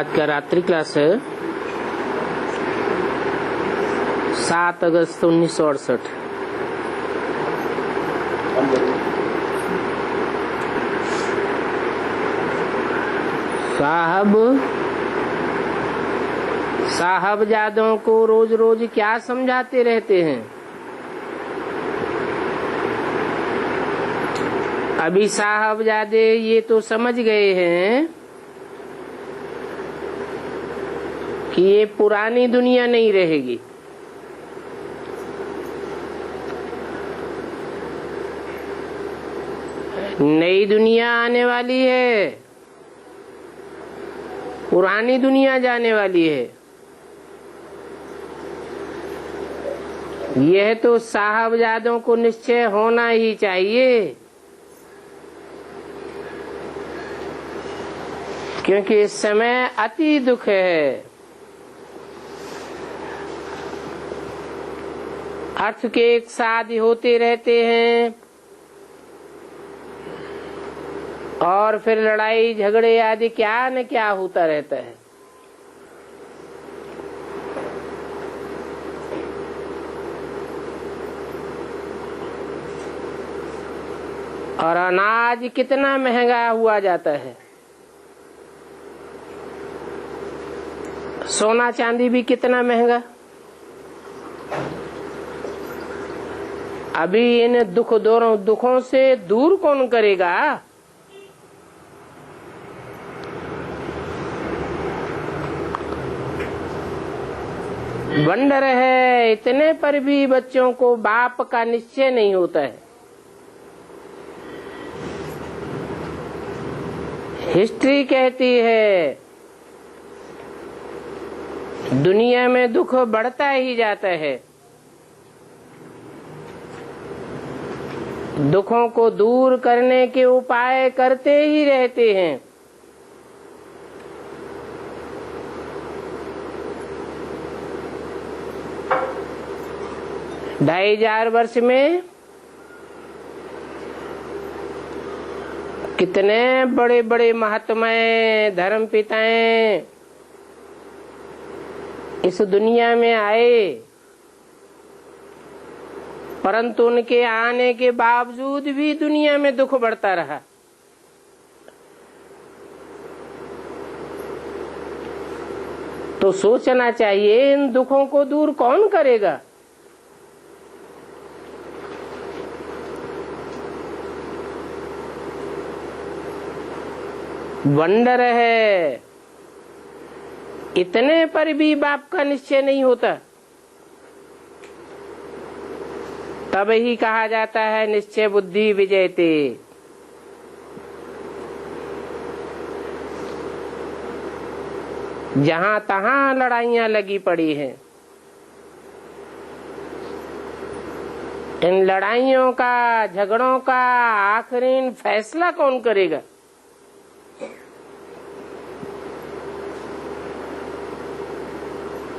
आज का रात्रि क्लास है 7 अगस्त 1968। साहबजादों को रोज रोज क्या समझाते रहते हैं। अभी साहबजादे ये तो समझ गए हैं कि ये पुरानी दुनिया नहीं रहेगी, नई दुनिया आने वाली है, पुरानी दुनिया जाने वाली है। यह तो साहबजादों को निश्चय होना ही चाहिए, क्योंकि इस समय अति दुख है। अर्थ के एक साथ होते रहते हैं और फिर लड़ाई झगड़े आदि क्या न क्या होता रहता है। और अनाज कितना महंगा हुआ जाता है, सोना चांदी भी कितना महंगा। अभी इन दुखों से दूर कौन करेगा। वंडर है, इतने पर भी बच्चों को बाप का निश्चय नहीं होता है। हिस्ट्री कहती है दुनिया में दुख बढ़ता ही जाता है। दुखों को दूर करने के उपाय करते ही रहते हैं। ढाई हजार वर्ष में कितने बड़े बड़े महात्माएं, धर्म पिताएं इस दुनिया में आए, परंतु उनके आने के बावजूद भी दुनिया में दुख बढ़ता रहा। तो सोचना चाहिए इन दुखों को दूर कौन करेगा। वंडर है, इतने पर भी बाप का निश्चय नहीं होता। तब ही कहा जाता है निश्चय बुद्धि विजयते। जहां तहां लड़ाइयां लगी पड़ी हैं। इन लड़ाइयों का, झगड़ों का आखिरी फैसला कौन करेगा।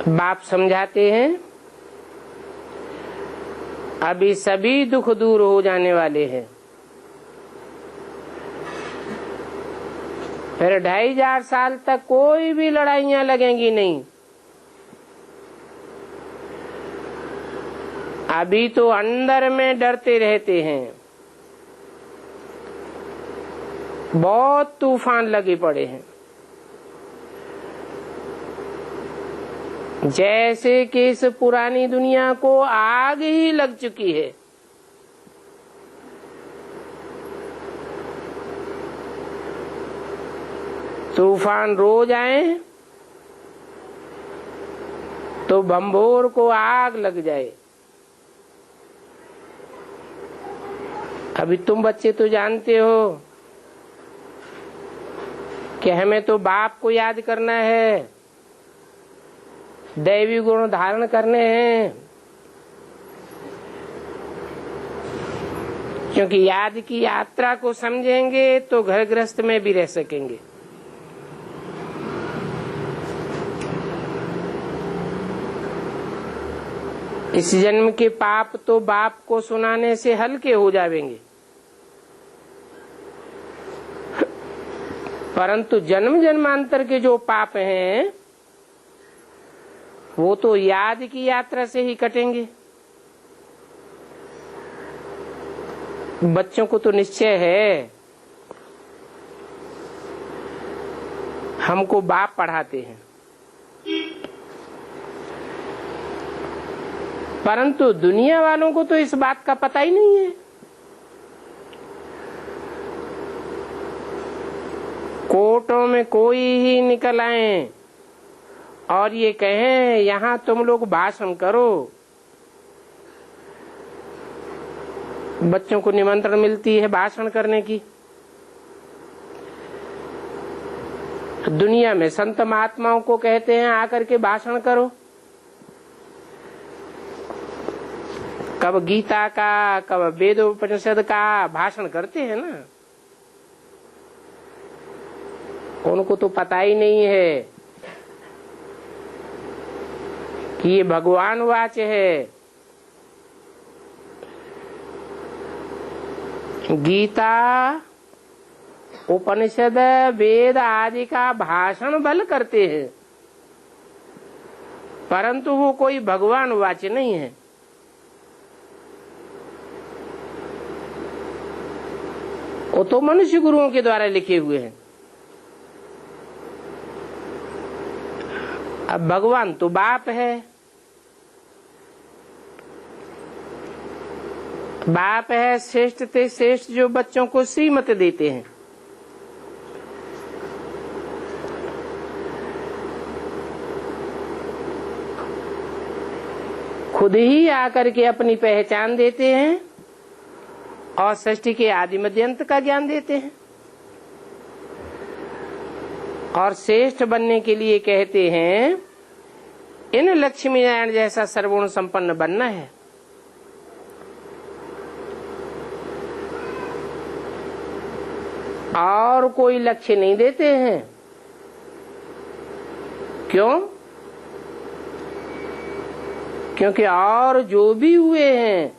बाप समझाते हैं अभी सभी दुख दूर हो जाने वाले हैं। फिर 2500 साल तक कोई भी लड़ाइयां लगेंगी नहीं। अभी तो अंदर में डरते रहते हैं, बहुत तूफान लगे पड़े हैं। जैसे कि इस पुरानी दुनिया को आग ही लग चुकी है। तूफान रोज आए तो बम्बोर को आग लग जाए। अभी तुम बच्चे तो जानते हो कि हमें तो बाप को याद करना है, दैवी गुण धारण करने हैं, क्योंकि याद की यात्रा को समझेंगे तो घर गृहस्थ में भी रह सकेंगे। इस जन्म के पाप तो बाप को सुनाने से हल्के हो जाएंगे। परंतु जन्म जन्मांतर के जो पाप हैं वो तो याद की यात्रा से ही कटेंगे। बच्चों को तो निश्चय है, हमको बाप पढ़ाते हैं, परंतु दुनिया वालों को तो इस बात का पता ही नहीं है। कोर्टों में कोई ही निकल आए और ये कहें यहाँ तुम लोग भाषण करो, बच्चों को निमंत्रण मिलती है भाषण करने की। दुनिया में संत महात्माओं को कहते हैं आकर के भाषण करो, कब गीता का कब वेदोपनिषद का भाषण करते हैं ना। उनको तो पता ही नहीं है कि ये भगवान वाच है। गीता उपनिषद वेद आदि का भाषण बल करते हैं, परंतु वो कोई भगवान वाच नहीं है। वो तो मनुष्य गुरुओं के द्वारा लिखे हुए हैं। अब भगवान तो बाप है, बाप है श्रेष्ठ ते श्रेष्ठ जो बच्चों को श्रीमत देते हैं। खुद ही आकर के अपनी पहचान देते हैं और सृष्टि के आदि मध्य अंत का ज्ञान देते हैं और श्रेष्ठ बनने के लिए कहते हैं इन लक्ष्मी नारायण जैसा सर्वगुण संपन्न बनना है। और कोई लक्ष्य नहीं देते हैं। क्यों? क्योंकि और जो भी हुए हैं,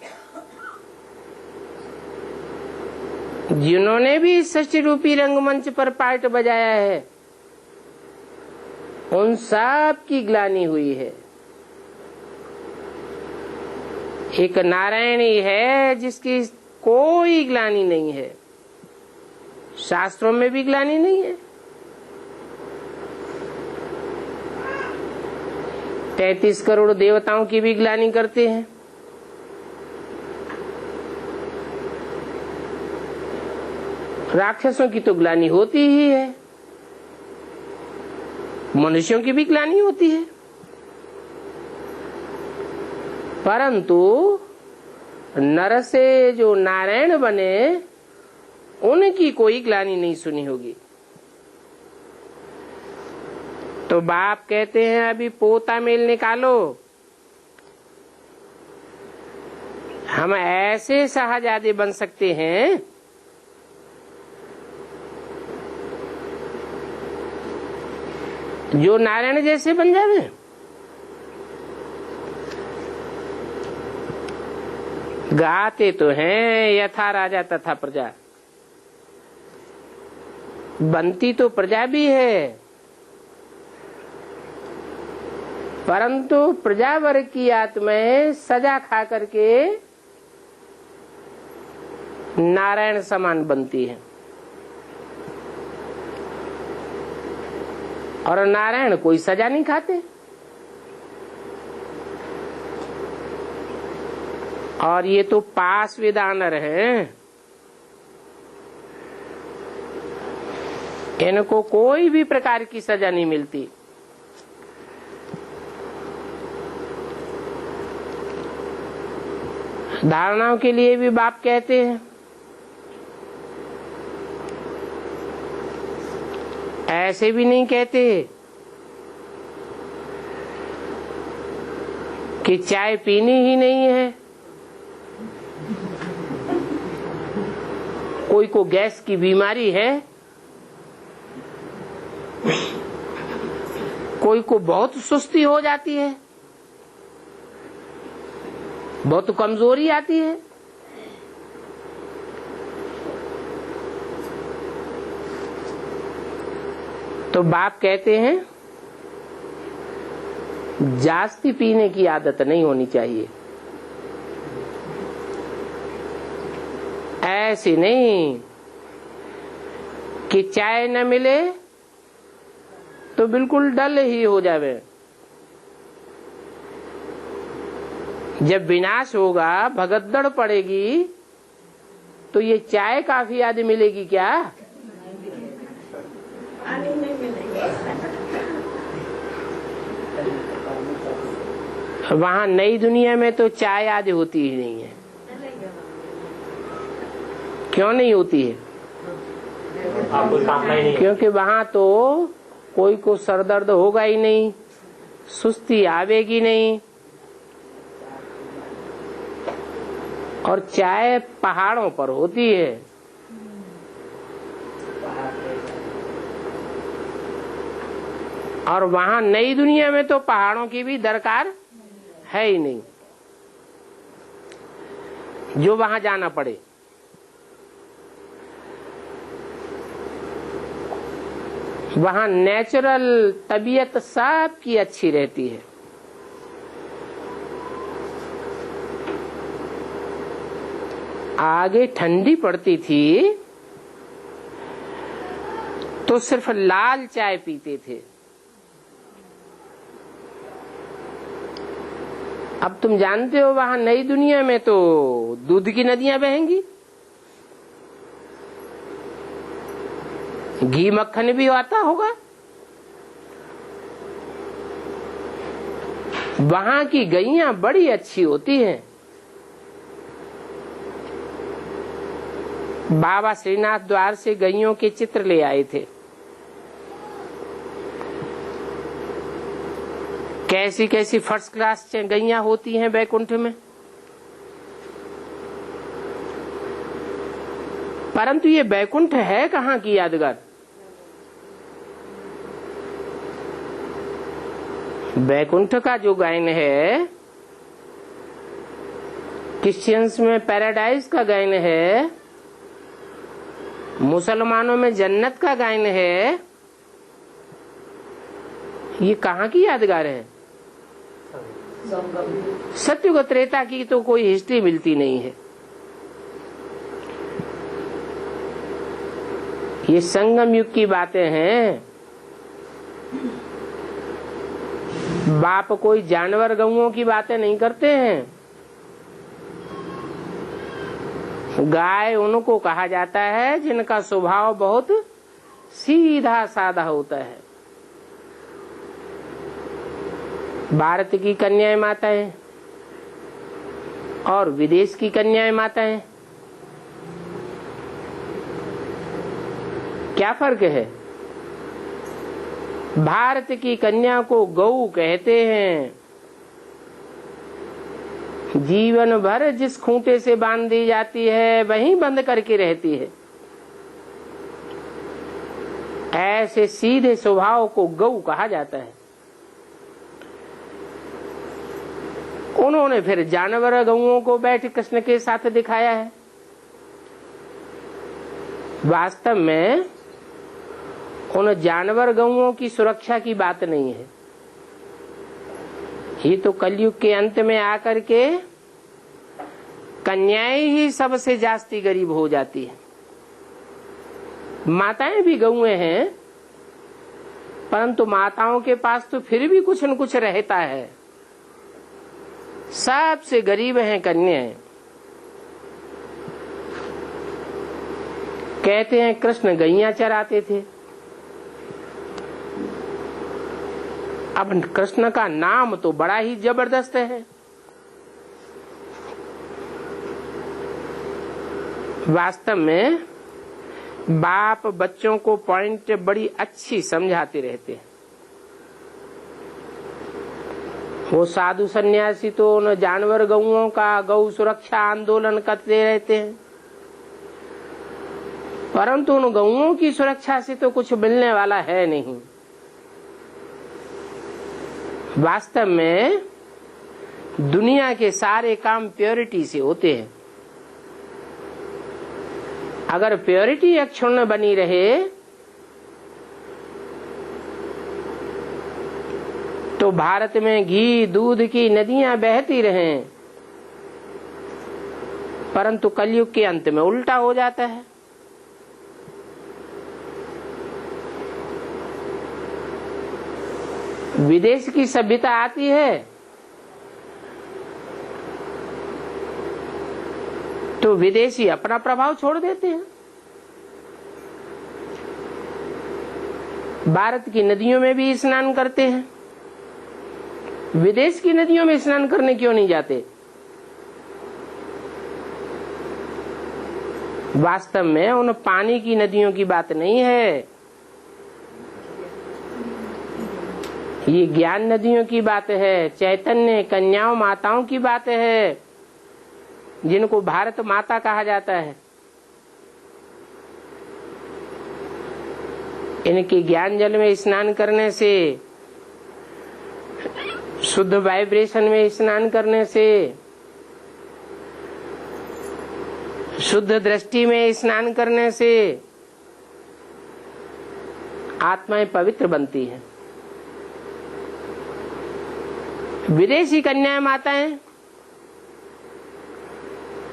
जिन्होंने भी सृष्टि रूपी रंगमंच पर पार्ट बजाया है, उन सब की ग्लानि हुई है। एक नारायण ही है जिसकी कोई ग्लानि नहीं है। शास्त्रों में भी ग्लानि नहीं है। 33 करोड़ देवताओं की भी ग्लानि करते हैं। राक्षसों की तो ग्लानि होती ही है, मनुष्यों की भी ग्लानि होती है, परंतु नर से जो नारायण बने उनकी कोई ग्लानि नहीं सुनी होगी। तो बाप कहते हैं अभी पोता मेल निकालो, हम ऐसे शाहजादे बन सकते हैं जो नारायण जैसे बन जावे। गाते तो हैं यथा राजा तथा प्रजा, बनती तो प्रजा भी है, परंतु प्रजा वर्ग की आत्माएं सजा खा करके नारायण समान बनती है और नारायण कोई सजा नहीं खाते। और ये तो पास विदानर हैं, इनको कोई भी प्रकार की सजा नहीं मिलती। धारणाओं के लिए भी बाप कहते हैं ऐसे भी नहीं कहते कि चाय पीनी ही नहीं है। कोई को गैस की बीमारी है, कोई को बहुत सुस्ती हो जाती है, बहुत कमजोरी आती है, तो बाप कहते हैं जास्ती पीने की आदत नहीं होनी चाहिए। ऐसे नहीं कि चाय न मिले तो बिल्कुल डल ही हो जावे। जब विनाश होगा, भगदड़ पड़ेगी, तो ये चाय काफी आदि मिलेगी क्या? वहां नई दुनिया में तो चाय आदि होती ही नहीं है। क्यों नहीं होती है? क्योंकि वहां तो कोई को सरदर्द होगा ही नहीं, सुस्ती आवेगी नहीं, और चाय पहाड़ों पर होती है। और वहां नई दुनिया में तो पहाड़ों की भी दरकार है ही नहीं, जो वहां जाना पड़े। वहां नेचुरल तबीयत सबकी अच्छी रहती है। आगे ठंडी पड़ती थी तो सिर्फ लाल चाय पीते थे। अब तुम जानते हो वहां नई दुनिया में तो दूध की नदियां बहेंगी, घी मक्खन भी आता होगा। वहां की गैया बड़ी अच्छी होती हैं। बाबा श्रीनाथ द्वार से गैयों के चित्र ले आए थे। कैसी कैसी फर्स्ट क्लास गैया होती हैं बैकुंठ में। परंतु ये बैकुंठ है कहाँ की यादगार? बैकुंठ का जो गायन है, क्रिश्चियंस में पैराडाइज का गायन है, मुसलमानों में जन्नत का गायन है, ये कहाँ की यादगार है? सत्युग त्रेता की तो कोई हिस्ट्री मिलती नहीं है। ये संगम युग की बातें हैं। बाप कोई जानवर गऊओं की बातें नहीं करते हैं। गाय उनको कहा जाता है जिनका स्वभाव बहुत सीधा साधा होता है। भारत की कन्याएं माताएं और विदेश की कन्याएं माताएं, क्या फर्क है? भारत की कन्या को गौ कहते हैं। जीवन भर जिस खूंटे से बांध दी जाती है वहीं बंद करके रहती है। ऐसे सीधे स्वभाव को गौ कहा जाता है। उन्होंने फिर जानवर गौओं को बैठ कृष्ण के साथ दिखाया है। वास्तव में उन जानवर गौओं की सुरक्षा की बात नहीं है। ये तो कलयुग के अंत में आकर के कन्याएं ही सबसे जास्ती गरीब हो जाती है। माताएं भी गौएं हैं, परंतु माताओं के पास तो फिर भी कुछ न कुछ रहता है। सबसे गरीब हैं कन्याएं। कहते हैं कृष्ण गैया चराते थे। अब कृष्ण का नाम तो बड़ा ही जबरदस्त है। वास्तव में बाप बच्चों को पॉइंट बड़ी अच्छी समझाते रहते हैं। वो साधु सन्यासी तो उन जानवर गौओं का गौ सुरक्षा आंदोलन करते रहते हैं, परंतु उन गौओं की सुरक्षा से तो कुछ मिलने वाला है नहीं। वास्तव में दुनिया के सारे काम प्योरिटी से होते हैं। अगर प्योरिटी अक्षुण्ण बनी रहे तो भारत में घी दूध की नदियां बहती रहें, परंतु कलयुग के अंत में उल्टा हो जाता है। विदेश की सभ्यता आती है तो विदेशी अपना प्रभाव छोड़ देते हैं। भारत की नदियों में भी स्नान करते हैं, विदेश की नदियों में स्नान करने क्यों नहीं जाते? वास्तव में उन पानी की नदियों की बात नहीं है, ये ज्ञान नदियों की बात है, चैतन्य कन्याओं माताओं की बात है, जिनको भारत माता कहा जाता है। इनके ज्ञान जल में स्नान करने से, शुद्ध वाइब्रेशन में स्नान करने से, शुद्ध दृष्टि में स्नान करने से आत्माएं पवित्र बनती हैं। विदेशी कन्याएं माताएं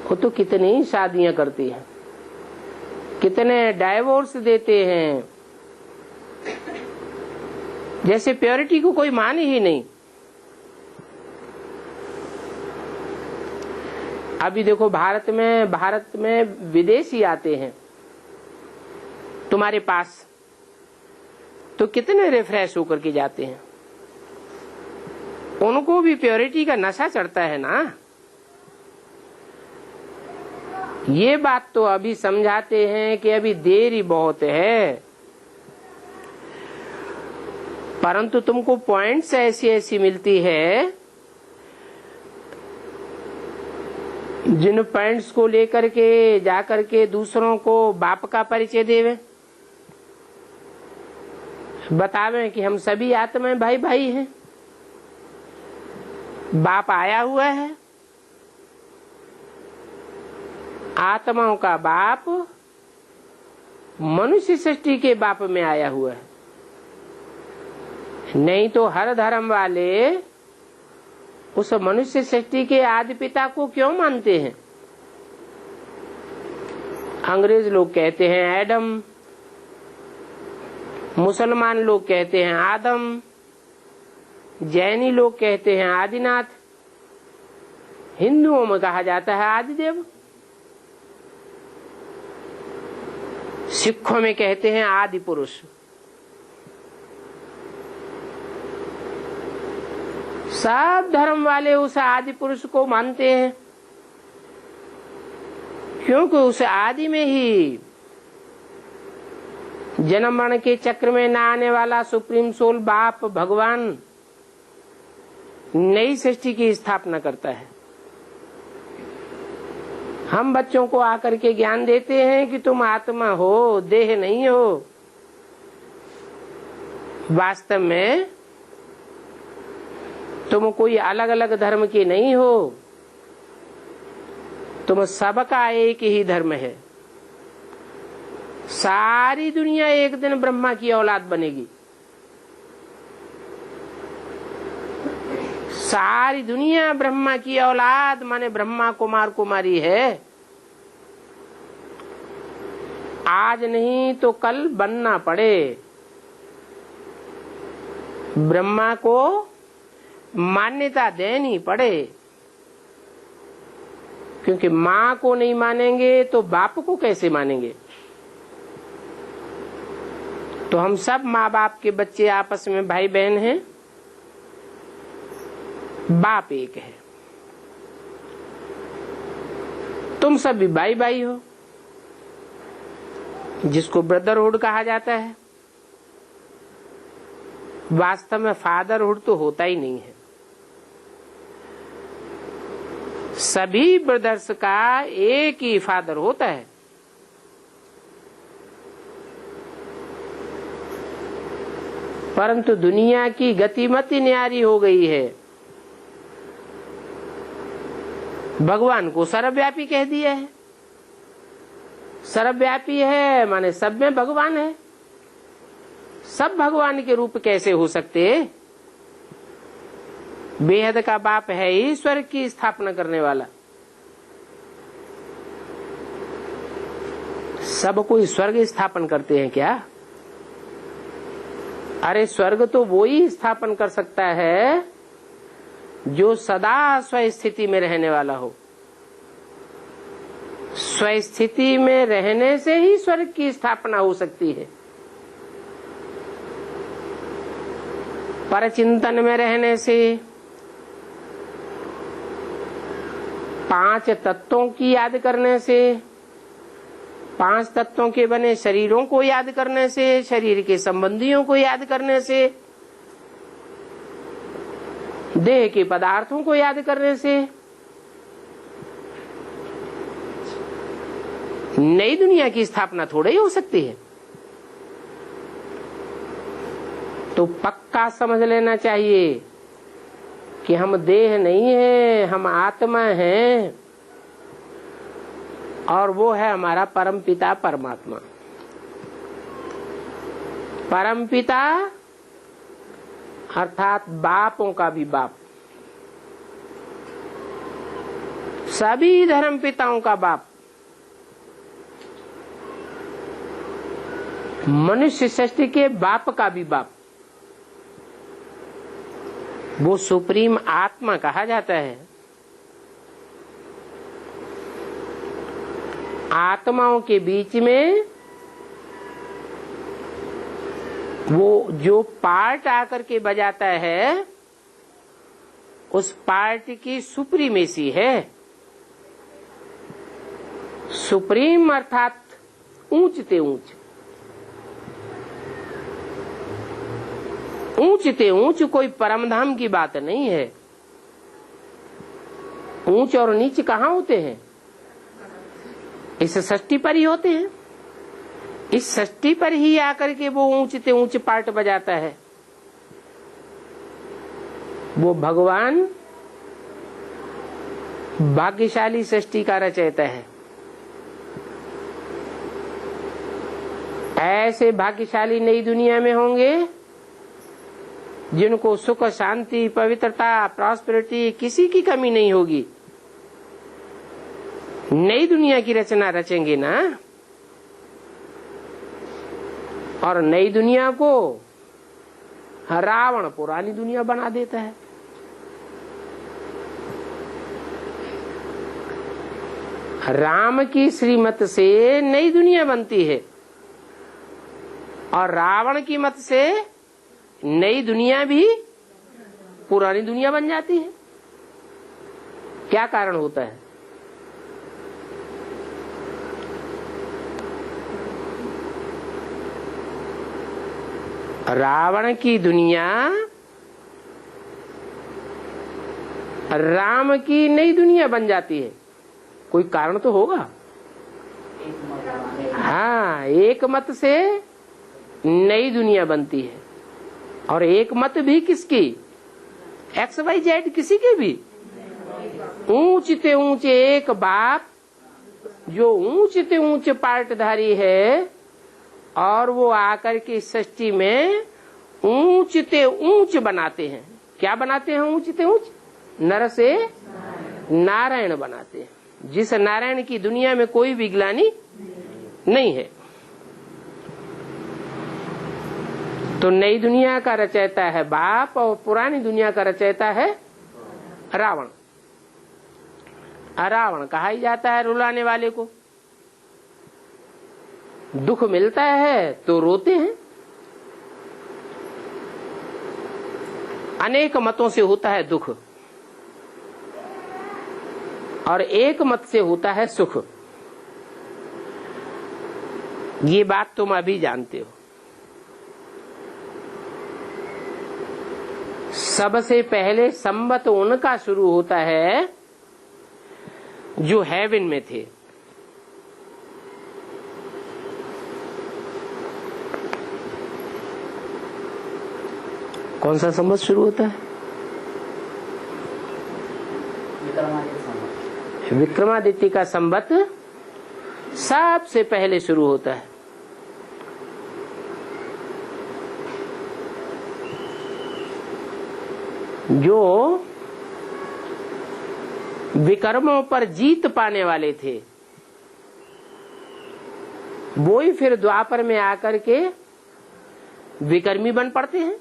वो तो कितनी शादियां करती हैं, कितने डाइवोर्स देते हैं, जैसे प्योरिटी को कोई मान ही नहीं। अभी देखो भारत में विदेशी आते हैं तुम्हारे पास, तो कितने रिफ्रेश होकर के जाते हैं। उनको भी प्योरिटी का नशा चढ़ता है ना। ये बात तो अभी समझाते हैं कि अभी देरी बहुत है, परंतु तुमको पॉइंट्स ऐसी मिलती है जिन पॉइंट्स को लेकर के जाकर के दूसरों को बाप का परिचय देवे, बतावे कि हम सभी आत्माएं भाई भाई हैं, बाप आया हुआ है, आत्माओं का बाप मनुष्य सृष्टि के बाप में आया हुआ है। नहीं तो हर धर्म वाले उस मनुष्य सृष्टि के आदि पिता को क्यों मानते हैं? अंग्रेज लोग कहते हैं एडम, मुसलमान लोग कहते हैं आदम, जैनी लोग कहते हैं आदिनाथ, हिंदुओं में कहा जाता है आदिदेव, सिखों में कहते हैं आदि पुरुष। सब धर्म वाले उस आदि पुरुष को मानते हैं, क्योंकि उस आदि में ही जन्म मरण के चक्र में न आने वाला सुप्रीम सोल बाप भगवान नई सृष्टि की स्थापना करता है। हम बच्चों को आकर के ज्ञान देते हैं कि तुम आत्मा हो, देह नहीं हो। वास्तव में तुम कोई अलग अलग धर्म के नहीं हो, तुम सबका एक ही धर्म है। सारी दुनिया एक दिन ब्रह्मा की औलाद बनेगी, सारी दुनिया ब्रह्मा की औलाद माने ब्रह्मा कुमार कुमारी है। आज नहीं तो कल बनना पड़े। ब्रह्मा को मान्यता देनी पड़े, क्योंकि माँ को नहीं मानेंगे तो बाप को कैसे मानेंगे? तो हम सब माँ बाप के बच्चे आपस में भाई बहन हैं, बाप एक है, तुम सब भी भाई भाई हो, जिसको ब्रदरहुड कहा जाता है। वास्तव में फादरहुड तो होता ही नहीं है। सभी ब्रदर्स का एक ही फादर होता है। परंतु दुनिया की गतिमति न्यारी हो गई है, भगवान को सर्वव्यापी कह दिया है। सर्वव्यापी है माने सब में भगवान है। सब भगवान के रूप कैसे हो सकते? बेहद का बाप है ही स्वर्ग की स्थापना करने वाला। सब कोई स्वर्ग स्थापन करते हैं क्या? अरे स्वर्ग तो वो ही स्थापन कर सकता है जो सदा स्वस्थिति में रहने वाला हो। स्वस्थिति में रहने से ही स्वर्ग की स्थापना हो सकती है। परचिंतन में रहने से, 5 तत्वों की याद करने से, 5 तत्वों के बने शरीरों को याद करने से, शरीर के संबंधियों को याद करने से, देह के पदार्थों को याद करने से नई दुनिया की स्थापना थोड़ी ही हो सकती है। तो पक्का समझ लेना चाहिए कि हम देह नहीं है, हम आत्मा हैं और वो है हमारा परम पिता परमात्मा। परम पिता अर्थात बापों का भी बाप, सभी धर्म पिताओं का बाप, मनुष्य सृष्टि के बाप का भी बाप, वो सुप्रीम आत्मा कहा जाता है। आत्माओं के बीच में वो जो पार्ट आकर के बजाता है, उस पार्ट की सुप्रीमेसी है। सुप्रीम अर्थात ऊंचते ऊंच, ऊंचते ऊंच कोई परमधाम की बात नहीं है। ऊंच और नीच कहाँ होते हैं? इस सृष्टि पर ही होते हैं। इस सृष्टि पर ही आकर के वो ऊंचते ऊंच पार्ट बजाता है। वो भगवान भाग्यशाली सृष्टि का रचयिता है। ऐसे भाग्यशाली नई दुनिया में होंगे जिनको सुख, शांति, पवित्रता, प्रॉस्पेरिटी किसी की कमी नहीं होगी। नई दुनिया की रचना रचेंगे ना, और नई दुनिया को रावण पुरानी दुनिया बना देता है। राम की श्रीमत से नई दुनिया बनती है और रावण की मत से नई दुनिया भी पुरानी दुनिया बन जाती है। क्या कारण होता है? रावण की दुनिया राम की नई दुनिया बन जाती है। कोई कारण तो होगा। हाँ, एक मत से नई दुनिया बनती है और एक मत भी किसकी? XYZ किसी के भी। ऊंचते ऊंचे एक बाप जो ऊंचते ऊंच पार्टधारी है और वो आकर के सृष्टि में ऊंचते ऊंच बनाते हैं। क्या बनाते हैं? ऊंचते ऊंच नर से नारायण बनाते हैं, जिस नारायण की दुनिया में कोई विग्लानी नहीं है। तो नई दुनिया का रचयिता है बाप और पुरानी दुनिया का रचयिता है रावण। रावण कहा ही जाता है रुलाने वाले को। दुख मिलता है तो रोते हैं। अनेक मतों से होता है दुख और एक मत से होता है सुख। ये बात तुम अभी जानते हो। सबसे पहले संबत उनका शुरू होता है जो हेवन में थे। कौन सा संबत शुरू होता है? विक्रमादित्य का संबत सबसे पहले शुरू होता है। जो विकर्मों पर जीत पाने वाले थे, वो ही फिर द्वापर में आकर के विकर्मी बन पड़ते हैं।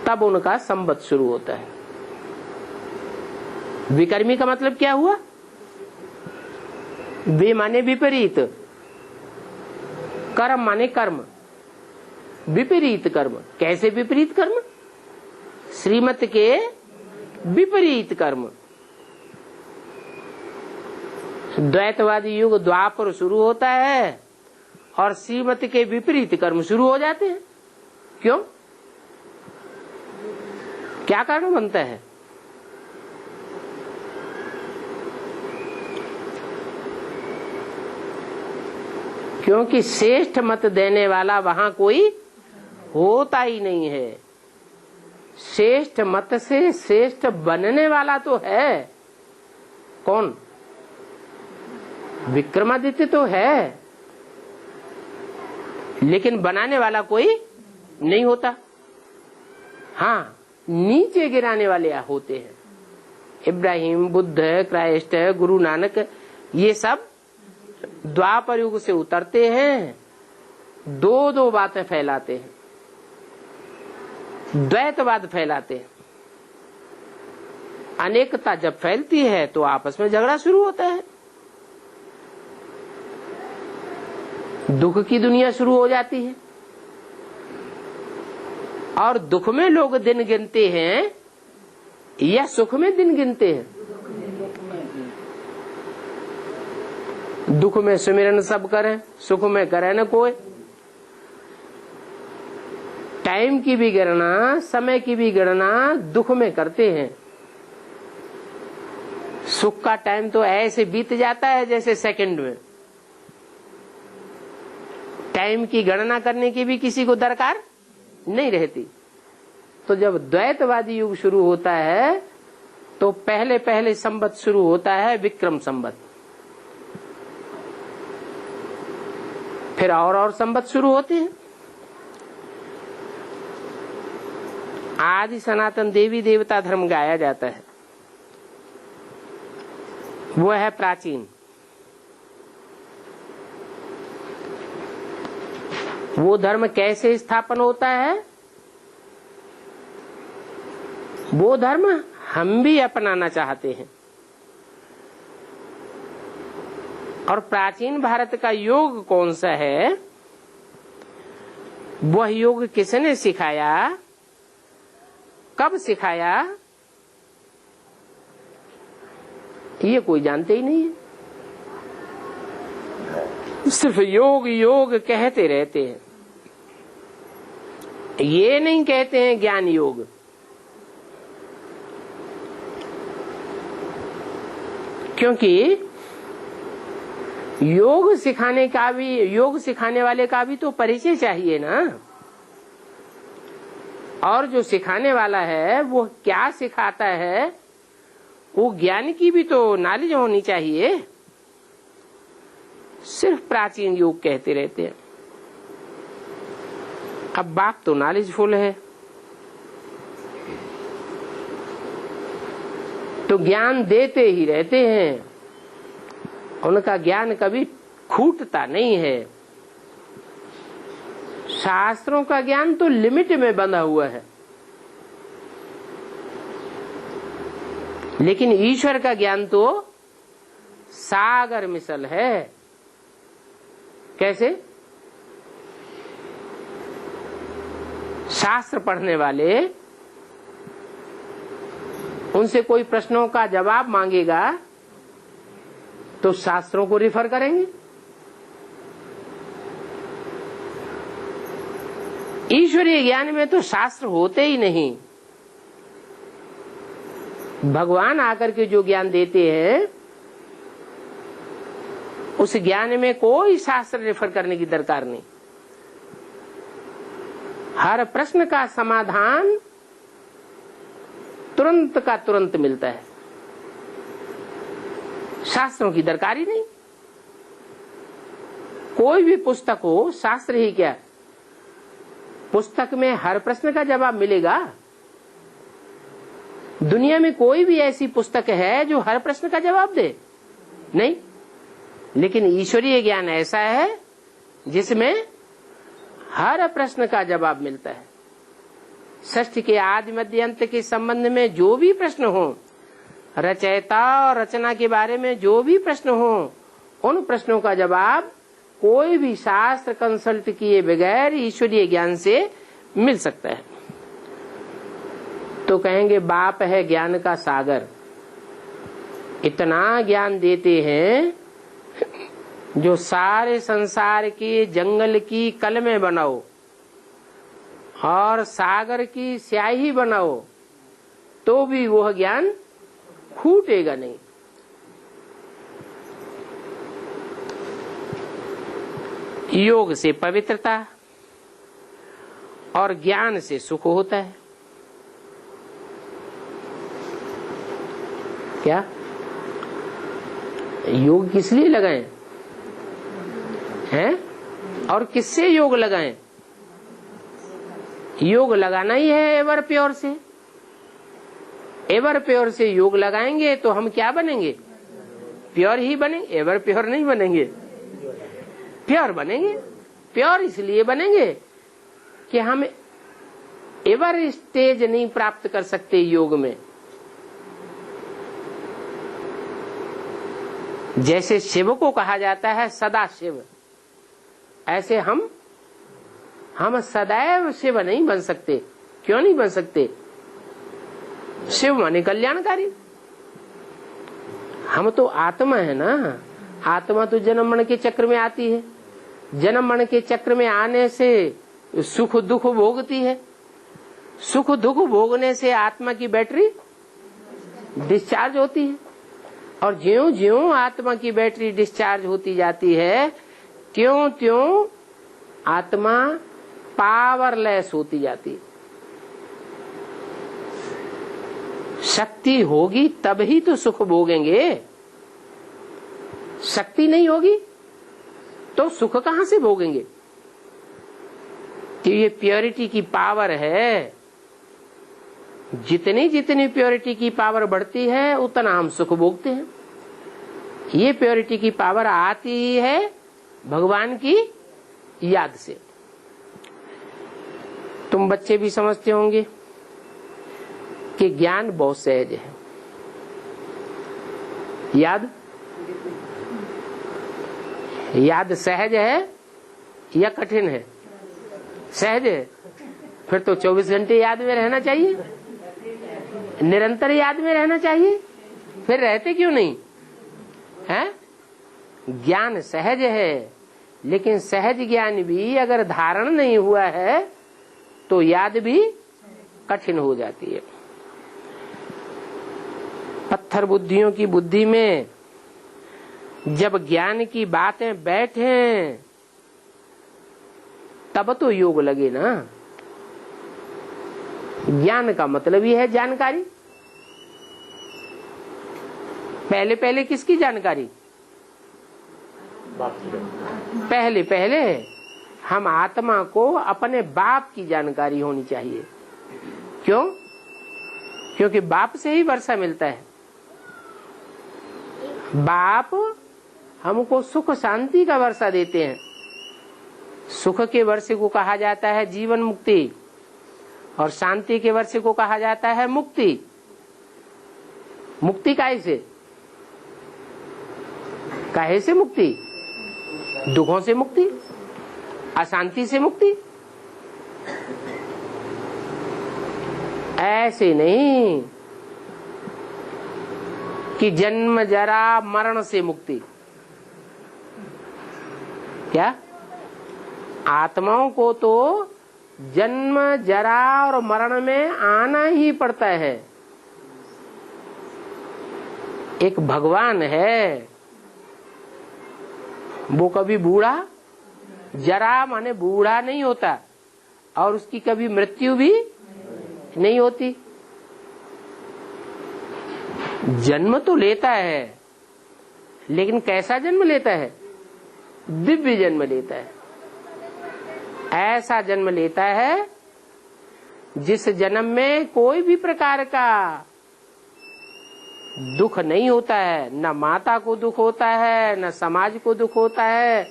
तब उनका संवत शुरू होता है। विकर्मी का मतलब क्या हुआ? वे माने विपरीत, कर्म माने कर्म, विपरीत कर्म। कैसे विपरीत कर्म? श्रीमत के विपरीत कर्म। द्वैतवादी युग द्वापर शुरू होता है और श्रीमत के विपरीत कर्म शुरू हो जाते हैं। क्यों? क्या कारण बनता है? क्योंकि श्रेष्ठ मत देने वाला वहां कोई होता ही नहीं है। श्रेष्ठ मत से श्रेष्ठ बनने वाला तो है कौन? विक्रमादित्य तो है, लेकिन बनाने वाला कोई नहीं होता। हाँ, नीचे गिराने वाले होते हैं। इब्राहिम, बुद्ध, क्राइस्ट, गुरु नानक, ये सब द्वापर युग से उतरते हैं, दो दो बातें फैलाते हैं, द्वैतवाद फैलाते हैं। अनेकता जब फैलती है तो आपस में झगड़ा शुरू होता है, दुख की दुनिया शुरू हो जाती है। और दुख में लोग दिन गिनते हैं या सुख में दिन गिनते हैं? दुख में सुमिरन सब करें, सुख में करे न कोई। टाइम की भी गणना, समय की भी गणना दुख में करते हैं। सुख का टाइम तो ऐसे बीत जाता है जैसे सेकंड में। टाइम की गणना करने की भी किसी को दरकार नहीं रहती। तो जब द्वैतवादी युग शुरू होता है तो पहले पहले संवत शुरू होता है विक्रम संवत, फिर और संवत शुरू होते हैं। आदि सनातन देवी देवता धर्म गाया जाता है, वो है प्राचीन। वो धर्म कैसे स्थापन होता है? वो धर्म हम भी अपनाना चाहते हैं। और प्राचीन भारत का योग कौन सा है? वह योग किसने सिखाया, कब सिखाया, ये कोई जानते ही नहीं है। सिर्फ योग योग कहते रहते हैं, ये नहीं कहते हैं ज्ञान योग। क्योंकि योग सिखाने का भी, योग सिखाने वाले का भी तो परिचय चाहिए ना। और जो सिखाने वाला है वो क्या सिखाता है, वो ज्ञान की भी तो नॉलेज होनी चाहिए। सिर्फ प्राचीन योग कहते रहते हैं। अब बाप तो नॉलेजफुल है, तो ज्ञान देते ही रहते हैं, उनका ज्ञान कभी खूटता नहीं है। शास्त्रों का ज्ञान तो लिमिट में बंधा हुआ है, लेकिन ईश्वर का ज्ञान तो सागर मिसल है। कैसे? शास्त्र पढ़ने वाले, उनसे कोई प्रश्नों का जवाब मांगेगा तो शास्त्रों को रिफर करेंगे। ईश्वरीय ज्ञान में तो शास्त्र होते ही नहीं। भगवान आकर के जो ज्ञान देते हैं उस ज्ञान में कोई शास्त्र रेफर करने की दरकार नहीं। हर प्रश्न का समाधान तुरंत का तुरंत मिलता है, शास्त्रों की दरकार ही नहीं। कोई भी पुस्तक हो, शास्त्र ही क्या, पुस्तक में हर प्रश्न का जवाब मिलेगा। दुनिया में कोई भी ऐसी पुस्तक है जो हर प्रश्न का जवाब दे? नहीं। लेकिन ईश्वरीय ज्ञान ऐसा है जिसमें हर प्रश्न का जवाब मिलता है। सृष्टि के आदि मध्य अंत के संबंध में जो भी प्रश्न हो, रचयिता और रचना के बारे में जो भी प्रश्न हो, उन प्रश्नों का जवाब कोई भी शास्त्र कंसल्ट किए बगैर ईश्वरीय ज्ञान से मिल सकता है। तो कहेंगे बाप है ज्ञान का सागर, इतना ज्ञान देते हैं जो सारे संसार के जंगल की कलमें बनाओ और सागर की स्याही बनाओ तो भी वह ज्ञान फूटेगा नहीं। योग से पवित्रता और ज्ञान से सुख होता है। क्या योग किस लिए लगाएं हैं? और किससे योग लगाएं? योग लगाना ही है एवर प्योर से। एवर प्योर से योग लगाएंगे तो हम क्या बनेंगे? प्योर ही बनेंगे, एवर प्योर नहीं बनेंगे, प्योर बनेंगे। प्योर इसलिए बनेंगे कि हम एवर स्टेज नहीं प्राप्त कर सकते योग में। जैसे शिव को कहा जाता है सदा शिव, ऐसे हम सदैव शिव नहीं बन सकते। क्यों नहीं बन सकते? शिव माने कल्याणकारी। हम तो आत्मा है ना। आत्मा तो जन्म मरण के चक्र में आती है, जन्म मरण के चक्र में आने से सुख दुख भोगती है, सुख दुख भोगने से आत्मा की बैटरी डिस्चार्ज होती है, और ज्यों ज्यों आत्मा की बैटरी डिस्चार्ज होती जाती है त्यों त्यों आत्मा पावरलेस होती जाती है। शक्ति होगी तब ही तो सुख भोगेंगे। शक्ति नहीं होगी तो सुख कहां से भोगेंगे? तो ये प्योरिटी की पावर है। जितनी जितनी प्योरिटी की पावर बढ़ती है उतना हम सुख भोगते हैं। ये प्योरिटी की पावर आती है भगवान की याद से। तुम बच्चे भी समझते होंगे कि ज्ञान बहुत सहज है। याद सहज है या कठिन है? सहज है। फिर तो 24 घंटे याद में रहना चाहिए, निरंतर याद में रहना चाहिए। फिर रहते क्यों नहीं है? ज्ञान सहज है, लेकिन सहज ज्ञान भी अगर धारण नहीं हुआ है तो याद भी कठिन हो जाती है। पत्थर बुद्धियों की बुद्धि में जब ज्ञान की बातें बैठे तब तो योग लगे ना। ज्ञान का मतलब ही है जानकारी। पहले पहले किसकी जानकारी? पहले पहले हम आत्मा को अपने बाप की जानकारी होनी चाहिए। क्यों? क्योंकि बाप से ही वर्षा मिलता है। बाप हमको सुख शांति का वर्षा देते हैं। सुख के वर्षे को कहा जाता है जीवन मुक्ति, और शांति के वर्षे को कहा जाता है मुक्ति। मुक्ति काहे से मुक्ति? दुखों से मुक्ति, अशांति से मुक्ति। ऐसे नहीं कि जन्म जरा मरण से मुक्ति। क्या? आत्माओं को तो जन्म जरा और मरण में आना ही पड़ता है। एक भगवान है, वो कभी बूढ़ा, जरा माने बूढ़ा नहीं होता, और उसकी कभी मृत्यु भी नहीं होती। जन्म तो लेता है, लेकिन कैसा जन्म लेता है? दिव्य जन्म लेता है। ऐसा जन्म लेता है जिस जन्म में कोई भी प्रकार का दुख नहीं होता है, न माता को दुख होता है, न समाज को दुख होता है।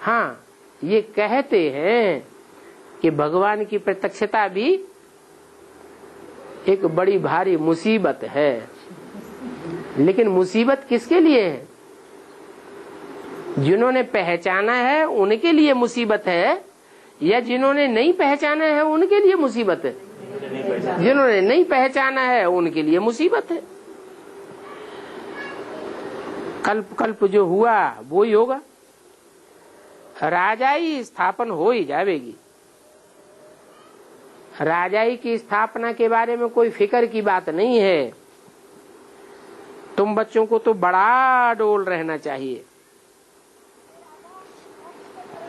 हाँ, ये कहते हैं कि भगवान की प्रत्यक्षता भी एक बड़ी भारी मुसीबत है, लेकिन मुसीबत किसके लिए है? जिन्होंने पहचाना है उनके लिए मुसीबत है, या जिन्होंने नहीं पहचाना है उनके लिए मुसीबत है? जिन्होंने नहीं पहचाना है उनके लिए मुसीबत है। कल्प कल्प जो हुआ वो ही होगा, राजाई स्थापन हो ही जाएगी। राजाई की स्थापना के बारे में कोई फिक्र की बात नहीं है। तुम बच्चों को तो बड़ा डोल रहना चाहिए,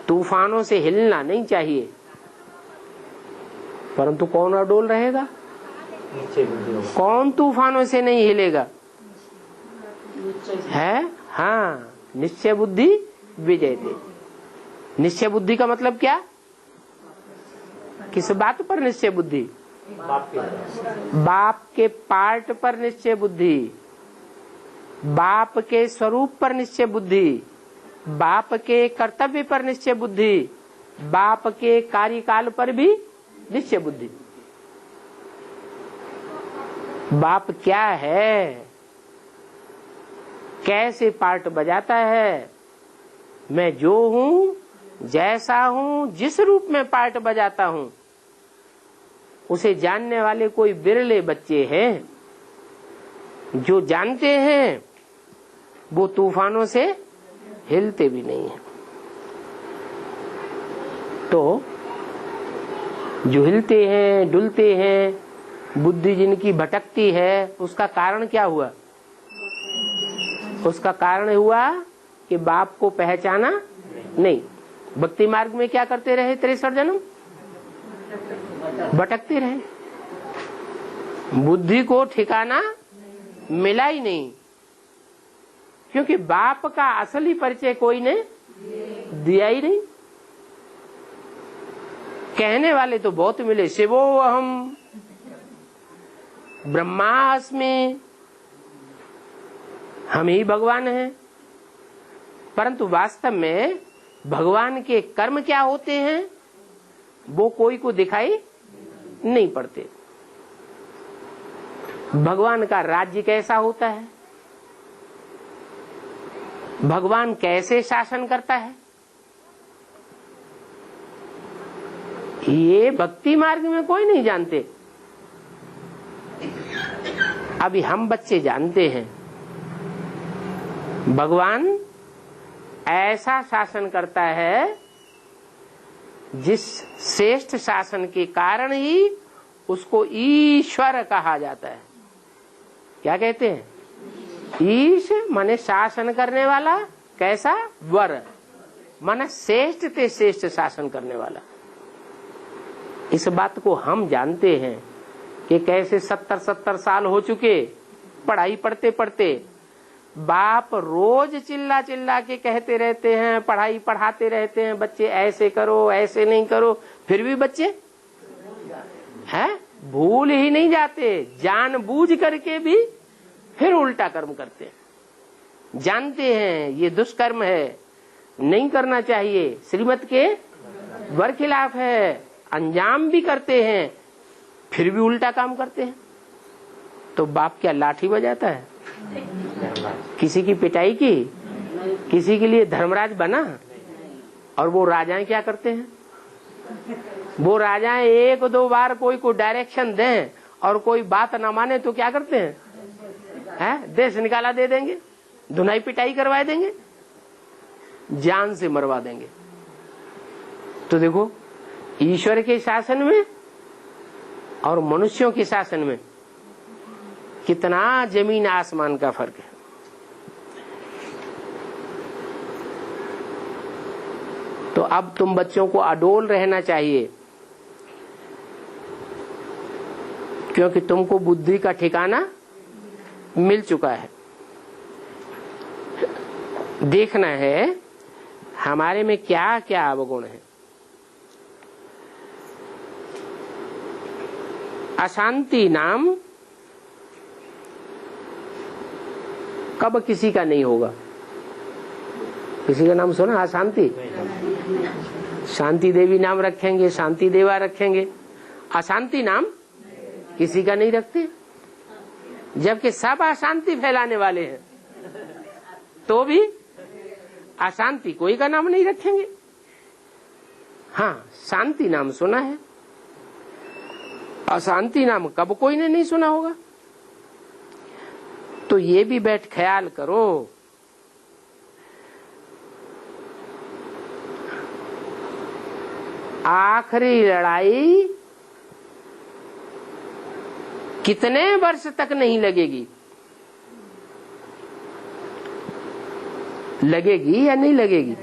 तूफानों से हिलना नहीं चाहिए। परंतु कौन अडोल रहेगा? कौन तूफानों से नहीं हिलेगा? है, हाँ, निश्चय बुद्धि विजयते। निश्चय बुद्धि का मतलब क्या? किस बात पर निश्चय बुद्धि? बाप के पार्ट पर निश्चय बुद्धि, बाप के स्वरूप पर निश्चय बुद्धि, बाप के कर्तव्य पर निश्चय बुद्धि, बाप के कार्यकाल पर भी निश्चय बुद्धि। बाप क्या है, कैसे पार्ट बजाता है, मैं जो हूँ, जैसा हूँ, जिस रूप में पार्ट बजाता हूँ, उसे जानने वाले कोई बिरले बच्चे हैं। जो जानते हैं वो तूफानों से हिलते भी नहीं है। तो जो हिलते हैं, डुलते हैं, बुद्धि जिनकी भटकती है, उसका कारण क्या हुआ? उसका कारण हुआ कि बाप को पहचाना नहीं। भक्ति मार्ग में क्या करते रहे? 63 जन्म भटकते रहे, बुद्धि को ठिकाना मिला ही नहीं, क्योंकि बाप का असली परिचय कोई ने दिया ही नहीं। कहने वाले तो बहुत मिले, शिवो अहम ब्रह्मास्मि, हम ही भगवान हैं। परंतु वास्तव में भगवान के कर्म क्या होते हैं वो कोई को दिखाई नहीं पड़ते। भगवान का राज्य कैसा होता है, भगवान कैसे शासन करता है, ये भक्ति मार्ग में कोई नहीं जानते। अभी हम बच्चे जानते हैं भगवान ऐसा शासन करता है जिस श्रेष्ठ शासन के कारण ही उसको ईश्वर कहा जाता है। क्या कहते हैं? ईश माने शासन करने वाला, कैसा? वर माने श्रेष्ठ ते श्रेष्ठ शासन करने वाला। इस बात को हम जानते हैं कि कैसे 70 साल हो चुके पढ़ाई पढ़ते पढ़ते, बाप रोज चिल्ला चिल्ला के कहते रहते हैं, पढ़ाई पढ़ाते रहते हैं, बच्चे ऐसे करो, ऐसे नहीं करो, फिर भी बच्चे हैं भूल ही नहीं जाते, जानबूझ करके भी फिर उल्टा कर्म करते हैं। जानते हैं ये दुष्कर्म है, नहीं करना चाहिए, श्रीमत के बरखिलाफ है, अंजाम भी करते हैं, फिर भी उल्टा काम करते हैं। तो बाप क्या लाठी बजाता है? किसी की पिटाई की, किसी के लिए धर्मराज बना? और वो राजाएं क्या करते हैं? वो राजाएं 1-2 बार कोई को डायरेक्शन दें और कोई बात न माने तो क्या करते हैं? देश निकाला दे देंगे, धुनाई पिटाई करवा देंगे, जान से मरवा देंगे। तो देखो, ईश्वर के शासन में और मनुष्यों के शासन में कितना जमीन आसमान का फर्क है। तो अब तुम बच्चों को अडोल रहना चाहिए, क्योंकि तुमको बुद्धि का ठिकाना मिल चुका है। देखना है हमारे में क्या क्या अवगुण है। अशांति नाम कब किसी का नहीं होगा? किसी का नाम सुना? अशांति, शांति देवी नाम रखेंगे, शांति देवा रखेंगे, अशांति नाम किसी का नहीं रखते। जबकि सब अशांति फैलाने वाले हैं, तो भी अशांति कोई का नाम नहीं रखेंगे। हाँ, शांति नाम सुना है, अशांति नाम कब कोई ने नहीं सुना होगा। तो ये भी बैठ ख्याल करो, आखिरी लड़ाई कितने वर्ष तक नहीं लगेगी? लगेगी या नहीं लगेगी?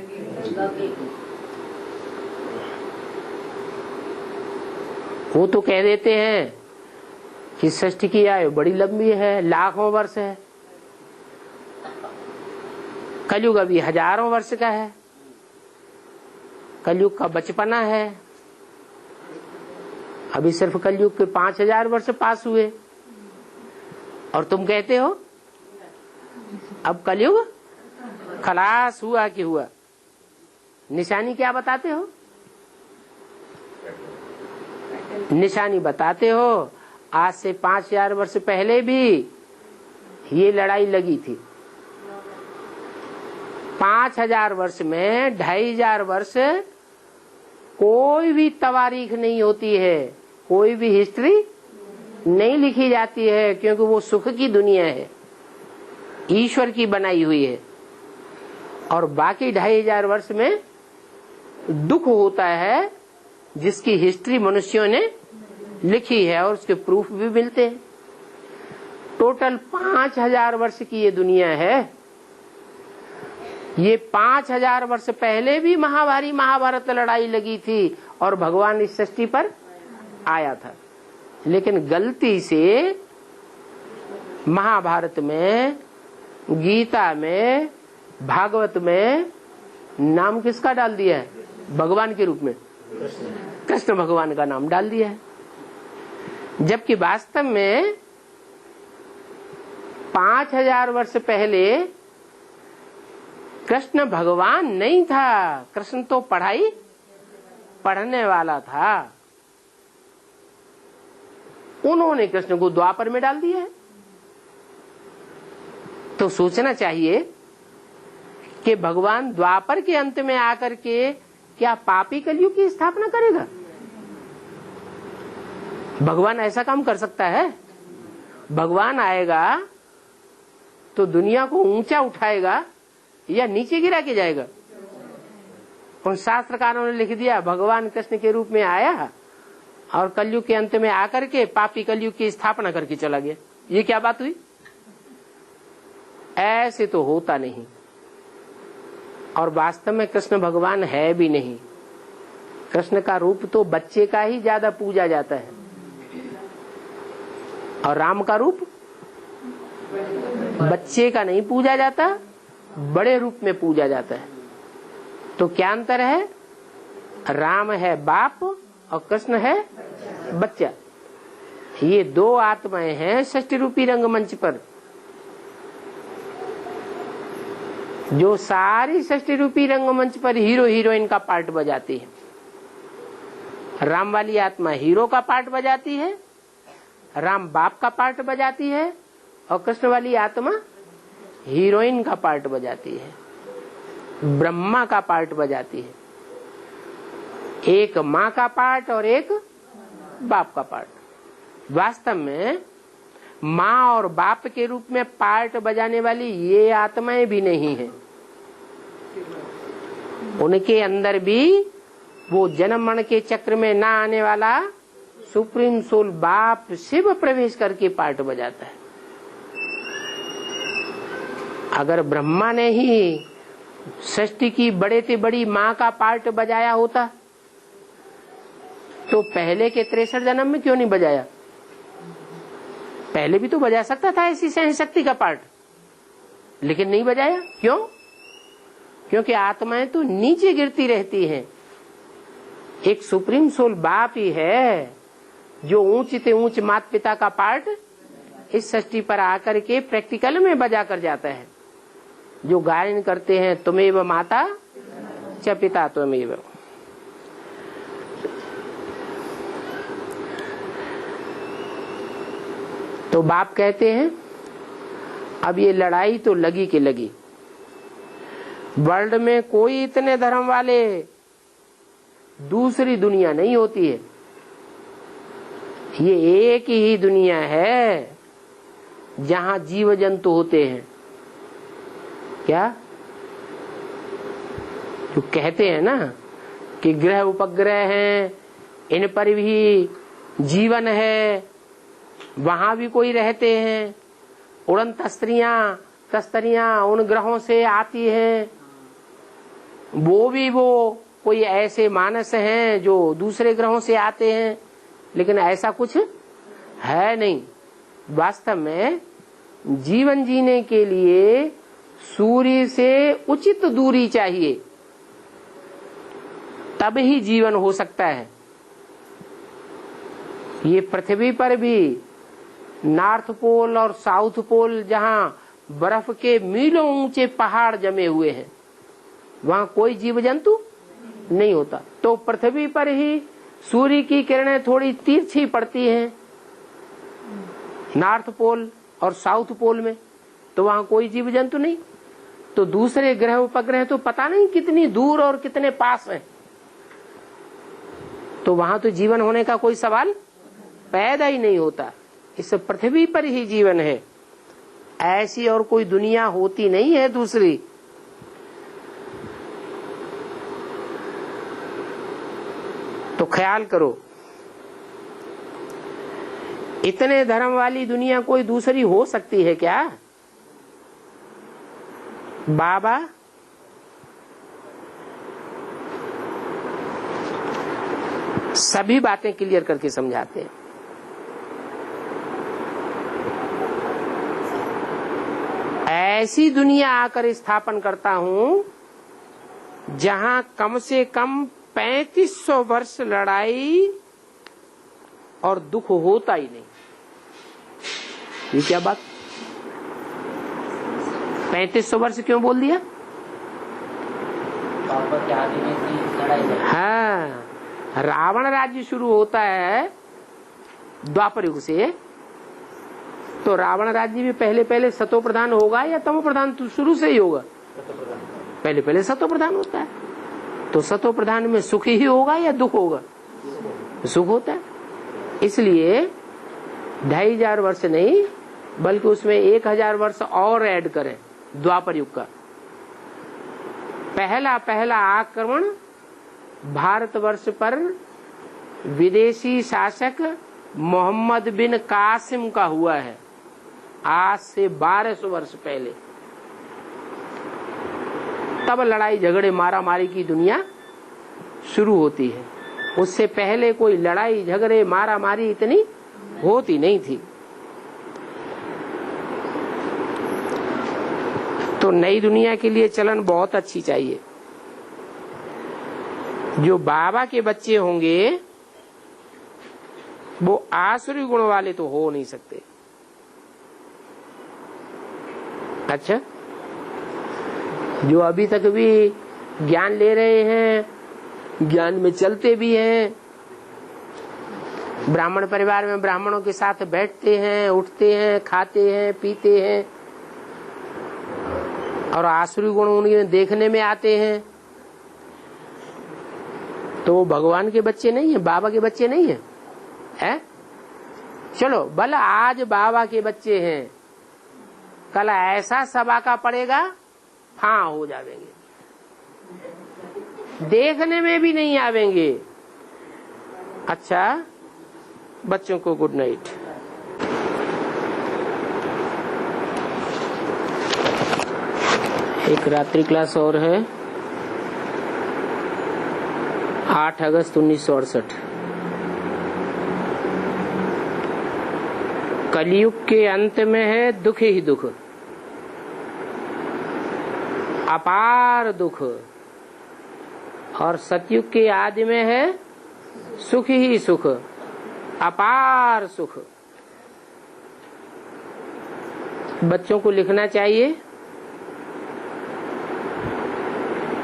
वो तो कह देते हैं कि सृष्टि की आयु बड़ी लंबी है, लाखों वर्ष है, कलयुग अभी हजारों वर्ष का है, कलयुग का बचपना है, अभी सिर्फ कलयुग के 5000 वर्ष पास हुए, और तुम कहते हो अब कलयुग खलास हुआ कि हुआ? निशानी क्या बताते हो? निशानी बताते हो आज से 5000 वर्ष पहले भी ये लड़ाई लगी थी। 5000 वर्ष में 2500 वर्ष कोई भी तवारीख नहीं होती है, कोई भी हिस्ट्री नहीं लिखी जाती है, क्योंकि वो सुख की दुनिया है, ईश्वर की बनाई हुई है। और बाकी 2500 वर्ष में दुख होता है, जिसकी हिस्ट्री मनुष्यों ने लिखी है और उसके प्रूफ भी मिलते हैं। टोटल 5000 वर्ष की ये दुनिया है। ये 5000 वर्ष पहले भी महाभारी महाभारत लड़ाई लगी थी और भगवान इस सृष्टि पर आया था, लेकिन गलती से महाभारत में, गीता में, भागवत में नाम किसका डाल दिया है? भगवान के रूप में कृष्ण भगवान का नाम डाल दिया है। जबकि वास्तव में 5000 वर्ष पहले कृष्ण भगवान नहीं था, कृष्ण तो पढ़ने वाला था। उन्होंने कृष्ण को द्वापर में डाल दिया है। तो सोचना चाहिए कि भगवान द्वापर के अंत में आकर के क्या पापी कलयुग की स्थापना करेगा? भगवान ऐसा काम कर सकता है? भगवान आएगा तो दुनिया को ऊंचा उठाएगा या नीचे गिरा के जाएगा? उन शास्त्रकारों ने लिख दिया भगवान कृष्ण के रूप में आया और कलयुग के अंत में आकर के पापी कलयुग की स्थापना करके चला गया। ये क्या बात हुई? ऐसे तो होता नहीं। और वास्तव में कृष्ण भगवान है भी नहीं। कृष्ण का रूप तो बच्चे का ही ज्यादा पूजा जाता है, और राम का रूप बच्चे का नहीं पूजा जाता, बड़े रूप में पूजा जाता है। तो क्या अंतर है? राम है बाप और कृष्ण है बच्चा। ये दो आत्माएं हैं षष्ठी रूपी रंगमंच पर, जो सारी षष्ठी रूपी रंगमंच पर हीरो हीरोइन का पार्ट बजाती है। राम वाली आत्मा हीरो का पार्ट बजाती है, राम बाप का पार्ट बजाती है, और कृष्ण वाली आत्मा हीरोइन का पार्ट बजाती है, ब्रह्मा का पार्ट बजाती है। एक माँ का पार्ट और एक बाप का पार्ट। वास्तव में माँ और बाप के रूप में पार्ट बजाने वाली ये आत्माएं भी नहीं है। उनके अंदर भी वो जन्म मरण के चक्र में ना आने वाला सुप्रीम सोल बाप शिव प्रवेश करके पार्ट बजाता है। अगर ब्रह्मा ने ही सृष्टि की बड़े से बड़ी माँ का पार्ट बजाया होता तो पहले के 63 जन्म में क्यों नहीं बजाया? पहले भी तो बजा सकता था ऐसी सहशक्ति का पार्ट, लेकिन नहीं बजाया। क्यों? क्योंकि आत्माएं तो नीचे गिरती रहती हैं। एक सुप्रीम सोल बाप ही है जो ऊंच से ऊंच माता पिता का पार्ट इस षष्ठी पर आकर के प्रैक्टिकल में बजा कर जाता है। जो गायन करते हैं त्वमेव माता च पिता त्वमेव। तो बाप कहते हैं अब ये लड़ाई तो लगी के लगी, वर्ल्ड में कोई इतने धर्म वाले दूसरी दुनिया नहीं होती है, ये एक ही दुनिया है जहां जीव जंतु होते हैं। क्या जो कहते हैं ना कि ग्रह उपग्रह हैं, इन पर भी जीवन है, वहां भी कोई रहते हैं, उड़न तस्तरियां उन ग्रहों से आती हैं, वो कोई ऐसे मानस हैं जो दूसरे ग्रहों से आते हैं, लेकिन ऐसा कुछ है नहीं। वास्तव में जीवन जीने के लिए सूर्य से उचित दूरी चाहिए, तब ही जीवन हो सकता है। ये पृथ्वी पर भी नॉर्थ पोल और साउथ पोल जहां बर्फ के मीलों ऊंचे पहाड़ जमे हुए हैं, वहां कोई जीव जंतु नहीं होता। तो पृथ्वी पर ही सूर्य की किरणें थोड़ी तिरछी पड़ती हैं नॉर्थ पोल और साउथ पोल में, तो वहां कोई जीव जंतु नहीं। तो दूसरे ग्रह उपग्रह तो पता नहीं कितनी दूर और कितने पास हैं, तो वहां तो जीवन होने का कोई सवाल पैदा ही नहीं होता। इस पृथ्वी पर ही जीवन है, ऐसी और कोई दुनिया होती नहीं है दूसरी। तो ख्याल करो, इतने धर्म वाली दुनिया कोई दूसरी हो सकती है क्या? बाबा सभी बातें क्लियर करके समझाते हैं। ऐसी दुनिया आकर स्थापन करता हूं जहां कम से कम 3500 वर्ष लड़ाई और दुख होता ही नहीं। ये क्या बात? 3500 वर्ष क्यों बोल दिया? हाँ, रावण राज्य शुरू होता है द्वापर युग से, तो रावण राज्य भी पहले सतो प्रधान होगा या तमो प्रधान? तो शुरू से ही होगा, पहले सतो प्रधान होता है। तो सतो प्रधान में सुख ही होगा या दुख होगा? सुख होता है। इसलिए 2500 वर्ष नहीं, बल्कि उसमें 1000 वर्ष और ऐड करें द्वापर युग का। पहला आक्रमण भारतवर्ष पर विदेशी शासक मोहम्मद बिन कासिम का हुआ है, आज से 1200 वर्ष पहले। तब लड़ाई झगड़े मारा मारी की दुनिया शुरू होती है। उससे पहले कोई लड़ाई झगड़े मारा मारी इतनी होती नहीं थी। तो नई दुनिया के लिए चलन बहुत अच्छी चाहिए। जो बाबा के बच्चे होंगे वो आसुरी गुण वाले तो हो नहीं सकते। अच्छा, जो अभी तक भी ज्ञान ले रहे हैं, ज्ञान में चलते भी हैं, ब्राह्मण परिवार में ब्राह्मणों के साथ बैठते हैं, उठते हैं, खाते हैं, पीते हैं, और आसुरी गुण उन्हें देखने में आते हैं, तो वो भगवान के बच्चे नहीं है, बाबा के बच्चे नहीं है, है? चलो भला आज बाबा के बच्चे हैं, कल ऐसा सभा का पड़ेगा, हाँ हो जाएंगे, देखने में भी नहीं आवेंगे। अच्छा, बच्चों को गुड नाइट। एक रात्रि क्लास और है, 8 अगस्त 1968। कलयुग के अंत में है दुख ही दुख, अपार दुख, और सतयुग के आदि में है सुख ही सुख, अपार सुख। बच्चों को लिखना चाहिए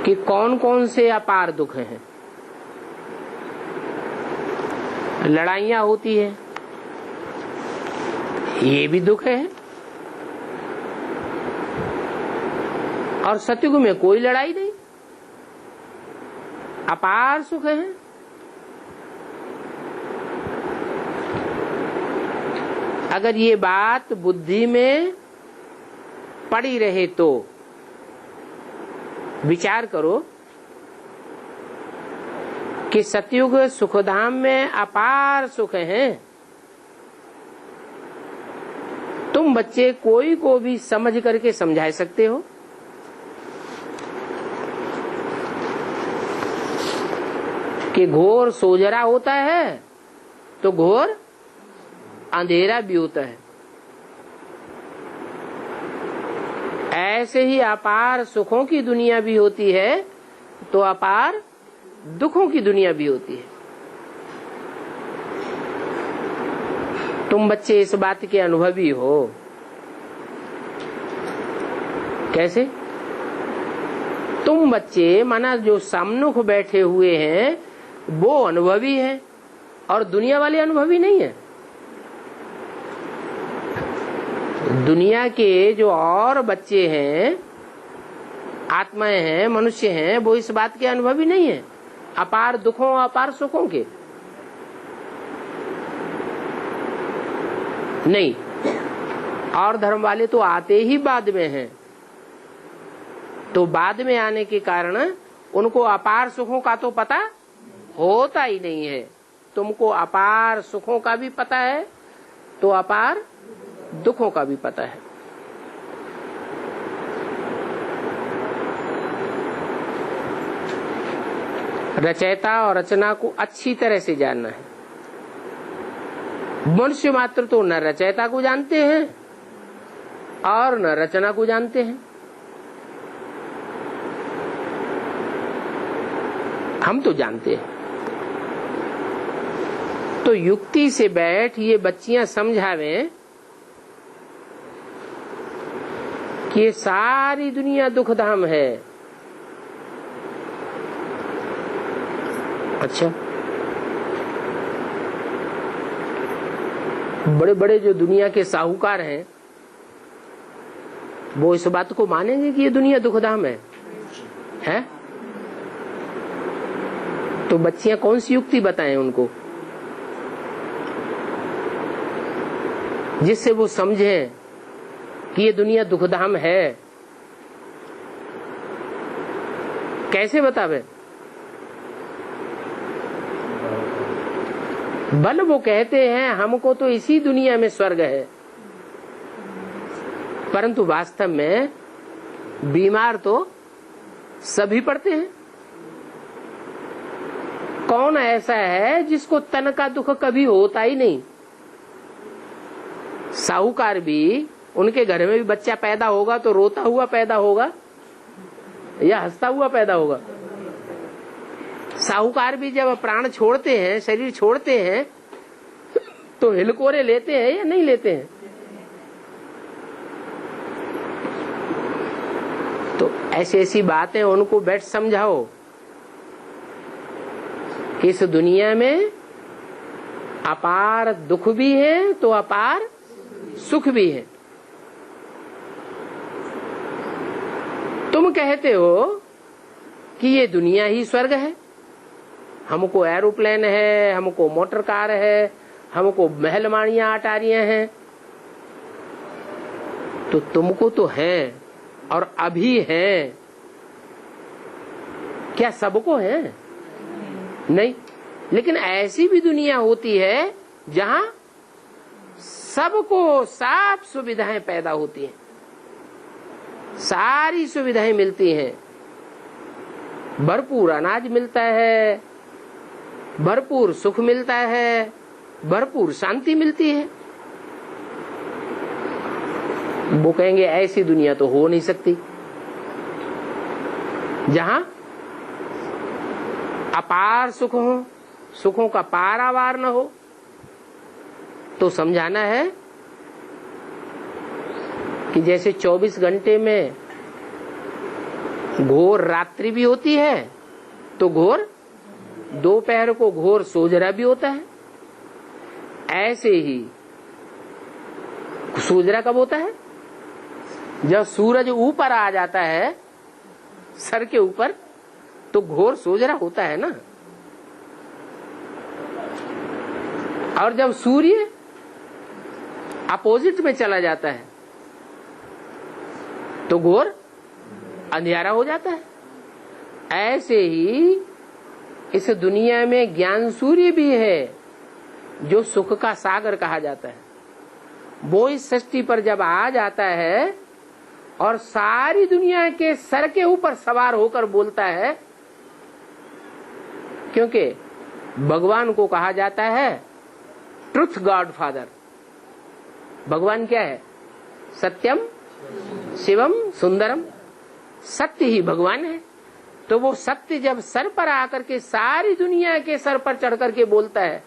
कि कौन कौन से अपार दुख हैं। लड़ाइयां होती है, ये भी दुख है, और सतयुग में कोई लड़ाई नहीं, अपार सुख है। अगर ये बात बुद्धि में पड़ी रहे तो विचार करो कि सतयुग सुखधाम में अपार सुख हैं। तुम बच्चे कोई को भी समझ करके समझा सकते हो कि घोर सोजरा होता है तो घोर अंधेरा भी होता है। ऐसे ही अपार सुखों की दुनिया भी होती है तो अपार दुखों की दुनिया भी होती है। तुम बच्चे इस बात के अनुभवी हो। कैसे? तुम बच्चे माना जो सम्मुख बैठे हुए हैं वो अनुभवी हैं और दुनिया वाले अनुभवी नहीं है। दुनिया के जो और बच्चे हैं, आत्माएं हैं, मनुष्य हैं, वो इस बात के अनुभवी नहीं है अपार दुखों अपार सुखों के। नहीं, और धर्म वाले तो आते ही बाद में हैं, तो बाद में आने के कारण उनको अपार सुखों का तो पता होता ही नहीं है। तुमको अपार सुखों का भी पता है तो अपार दुखों का भी पता है। रचयिता और रचना को अच्छी तरह से जानना है। मनुष्य मात्र तो न रचयिता को जानते हैं और न रचना को जानते हैं। हम तो जानते हैं। तो युक्ति से बैठ ये बच्चियां समझावें कि ये सारी दुनिया दुखधाम है। अच्छा, बड़े बड़े जो दुनिया के साहूकार हैं वो इस बात को मानेंगे कि ये दुनिया दुखधाम है? तो बच्चियां कौन सी युक्ति बताएं उनको जिससे वो समझें कि ये दुनिया दुखधाम है? कैसे बतावे? बल वो कहते हैं हमको तो इसी दुनिया में स्वर्ग है, परंतु वास्तव में बीमार तो सभी पड़ते हैं। कौन ऐसा है जिसको तन का दुख कभी होता ही नहीं? साहूकार भी, उनके घर में भी बच्चा पैदा होगा तो रोता हुआ पैदा होगा या हंसता हुआ पैदा होगा? साहूकार भी जब प्राण छोड़ते हैं, शरीर छोड़ते हैं, तो हिलकोरे लेते हैं या नहीं लेते हैं? तो ऐसी ऐसी बातें उनको बैठ समझाओ कि इस दुनिया में अपार दुख भी है तो अपार सुख भी है। तुम कहते हो कि ये दुनिया ही स्वर्ग है, हमको एरोप्लेन है, हमको मोटर कार है, हमको महल माड़ियां अटारियां हैं, तो तुमको तो है और अभी है। क्या सबको है? नहीं, लेकिन ऐसी भी दुनिया होती है जहां सबको सब सुविधाएं पैदा होती हैं, सारी सुविधाएं मिलती हैं, भरपूर अनाज मिलता है, भरपूर सुख मिलता है, भरपूर शांति मिलती है। वो कहेंगे ऐसी दुनिया तो हो नहीं सकती जहां अपार सुख हो, सुखों का पारावार न हो। तो समझाना है कि जैसे 24 घंटे में घोर रात्रि भी होती है तो घोर दोपहर को घोर सोजरा भी होता है, ऐसे ही सोजरा कब होता है? जब सूरज ऊपर आ जाता है सर के ऊपर तो घोर सोजरा होता है ना। और जब सूर्य अपोजिट में चला जाता है तो घोर अंधियारा हो जाता है। ऐसे ही इस दुनिया में ज्ञान सूर्य भी है जो सुख का सागर कहा जाता है। वो इस सृष्टि पर जब आ जाता है और सारी दुनिया के सर के ऊपर सवार होकर बोलता है, क्योंकि भगवान को कहा जाता है ट्रुथ गॉड फादर। भगवान क्या है? सत्यम शिवम सुंदरम, सत्य ही भगवान है। तो वो सत्य जब सर पर आकर के सारी दुनिया के सर पर चढ़ करके बोलता है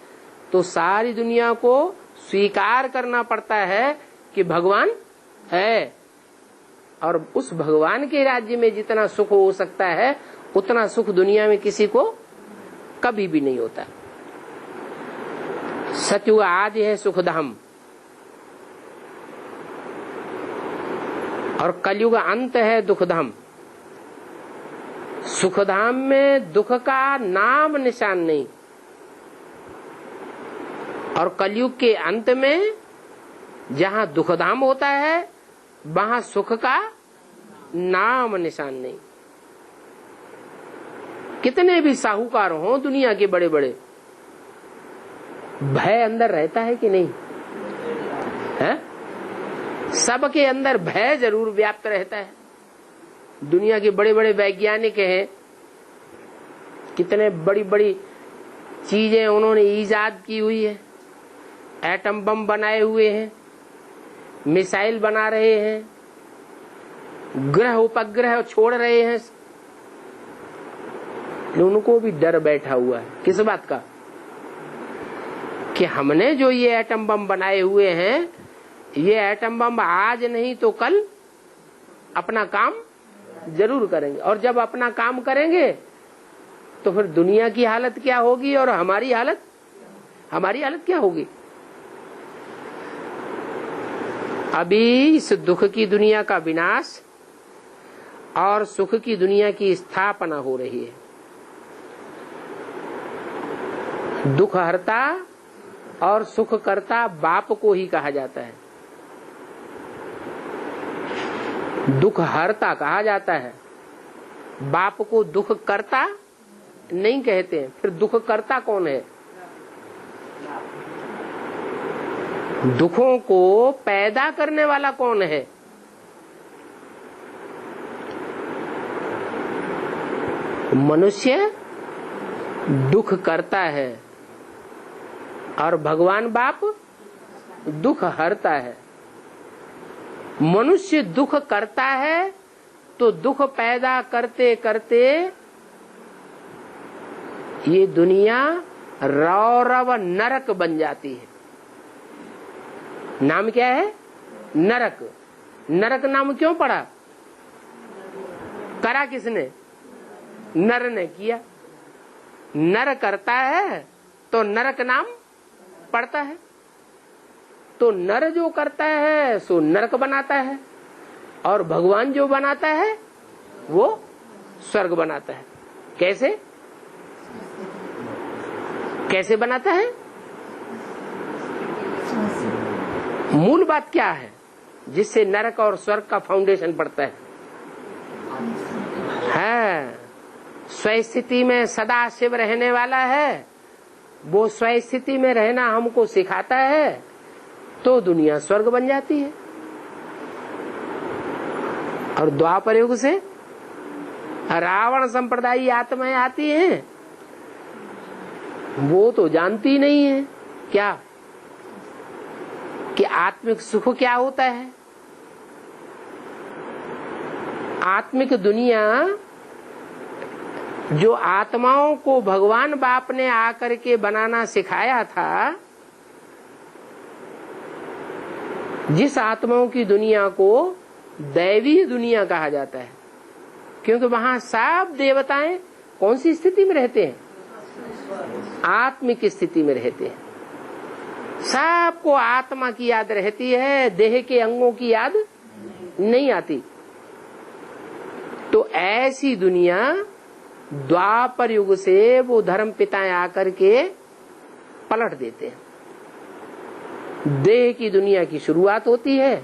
तो सारी दुनिया को स्वीकार करना पड़ता है कि भगवान है। और उस भगवान के राज्य में जितना सुख हो सकता है उतना सुख दुनिया में किसी को कभी भी नहीं होता। सतयुग आदि है सुखधाम और कलयुग अंत है दुखधाम। सुखधाम में दुख का नाम निशान नहीं और कलयुग के अंत में जहां दुखधाम होता है वहां सुख का नाम निशान नहीं। कितने भी साहूकार हों दुनिया के बड़े बड़े, भय अंदर रहता है कि नहीं है? सबके अंदर भय जरूर व्याप्त रहता है। दुनिया के बड़े बड़े वैज्ञानिक हैं, कितने बड़ी बड़ी चीजें उन्होंने ईजाद की हुई है। एटम बम बनाए हुए हैं, मिसाइल बना रहे हैं, ग्रह उपग्रह छोड़ रहे हैं। उनको भी डर बैठा हुआ है किस बात का? कि हमने जो ये एटम बम बनाए हुए हैं, ये एटम बम आज नहीं तो कल अपना काम जरूर करेंगे। और जब अपना काम करेंगे तो फिर दुनिया की हालत क्या होगी और हमारी हालत क्या होगी? अभी इस दुख की दुनिया का विनाश और सुख की दुनिया की स्थापना हो रही है। दुख हरता और सुख करता बाप को ही कहा जाता है। दुख हरता कहा जाता है, बाप को दुख करता नहीं कहते हैं। फिर दुख करता कौन है? दुखों को पैदा करने वाला कौन है? मनुष्य दुख करता है और भगवान बाप दुख हरता है। मनुष्य दुख करता है तो दुख पैदा करते करते ये दुनिया रौरव नरक बन जाती है। नाम क्या है? नरक। नरक नाम क्यों पड़ा? करा किसने? नर ने किया। नर करता है तो नरक नाम पड़ता है। तो नर जो करता है सो नरक बनाता है और भगवान जो बनाता है वो स्वर्ग बनाता है। कैसे कैसे बनाता है? मूल बात क्या है जिससे नरक और स्वर्ग का फाउंडेशन पड़ता है? स्वस्थिति में सदा शिव रहने वाला है। वो स्वस्थिति में रहना हमको सिखाता है तो दुनिया स्वर्ग बन जाती है। और द्वापर युग से रावण संप्रदाय आत्माएं आती हैं, वो तो जानती नहीं है क्या कि आत्मिक सुख क्या होता है। आत्मिक दुनिया जो आत्माओं को भगवान बाप ने आकर के बनाना सिखाया था, जिस आत्माओं की दुनिया को दैवी दुनिया कहा जाता है, क्योंकि वहां सब देवताएं कौन सी स्थिति में रहते हैं? आत्मिक स्थिति में रहते हैं। सबको आत्मा की याद रहती है, देह के अंगों की याद नहीं आती। तो ऐसी दुनिया द्वापर युग से वो धर्म पिताएं आकर के पलट देते हैं। देह की दुनिया की शुरुआत होती है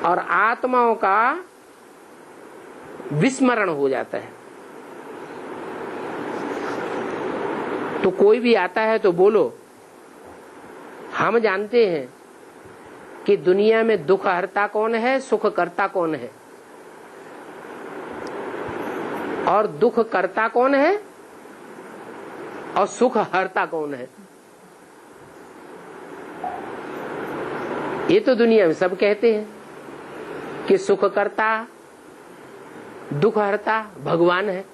और आत्माओं का विस्मरण हो जाता है। तो कोई भी आता है तो बोलो, हम जानते हैं कि दुनिया में दुख हरता कौन है, सुख करता कौन है, और दुख करता कौन है और सुख हरता कौन है। ये तो दुनिया में सब कहते हैं कि सुख करता दुख हरता भगवान है,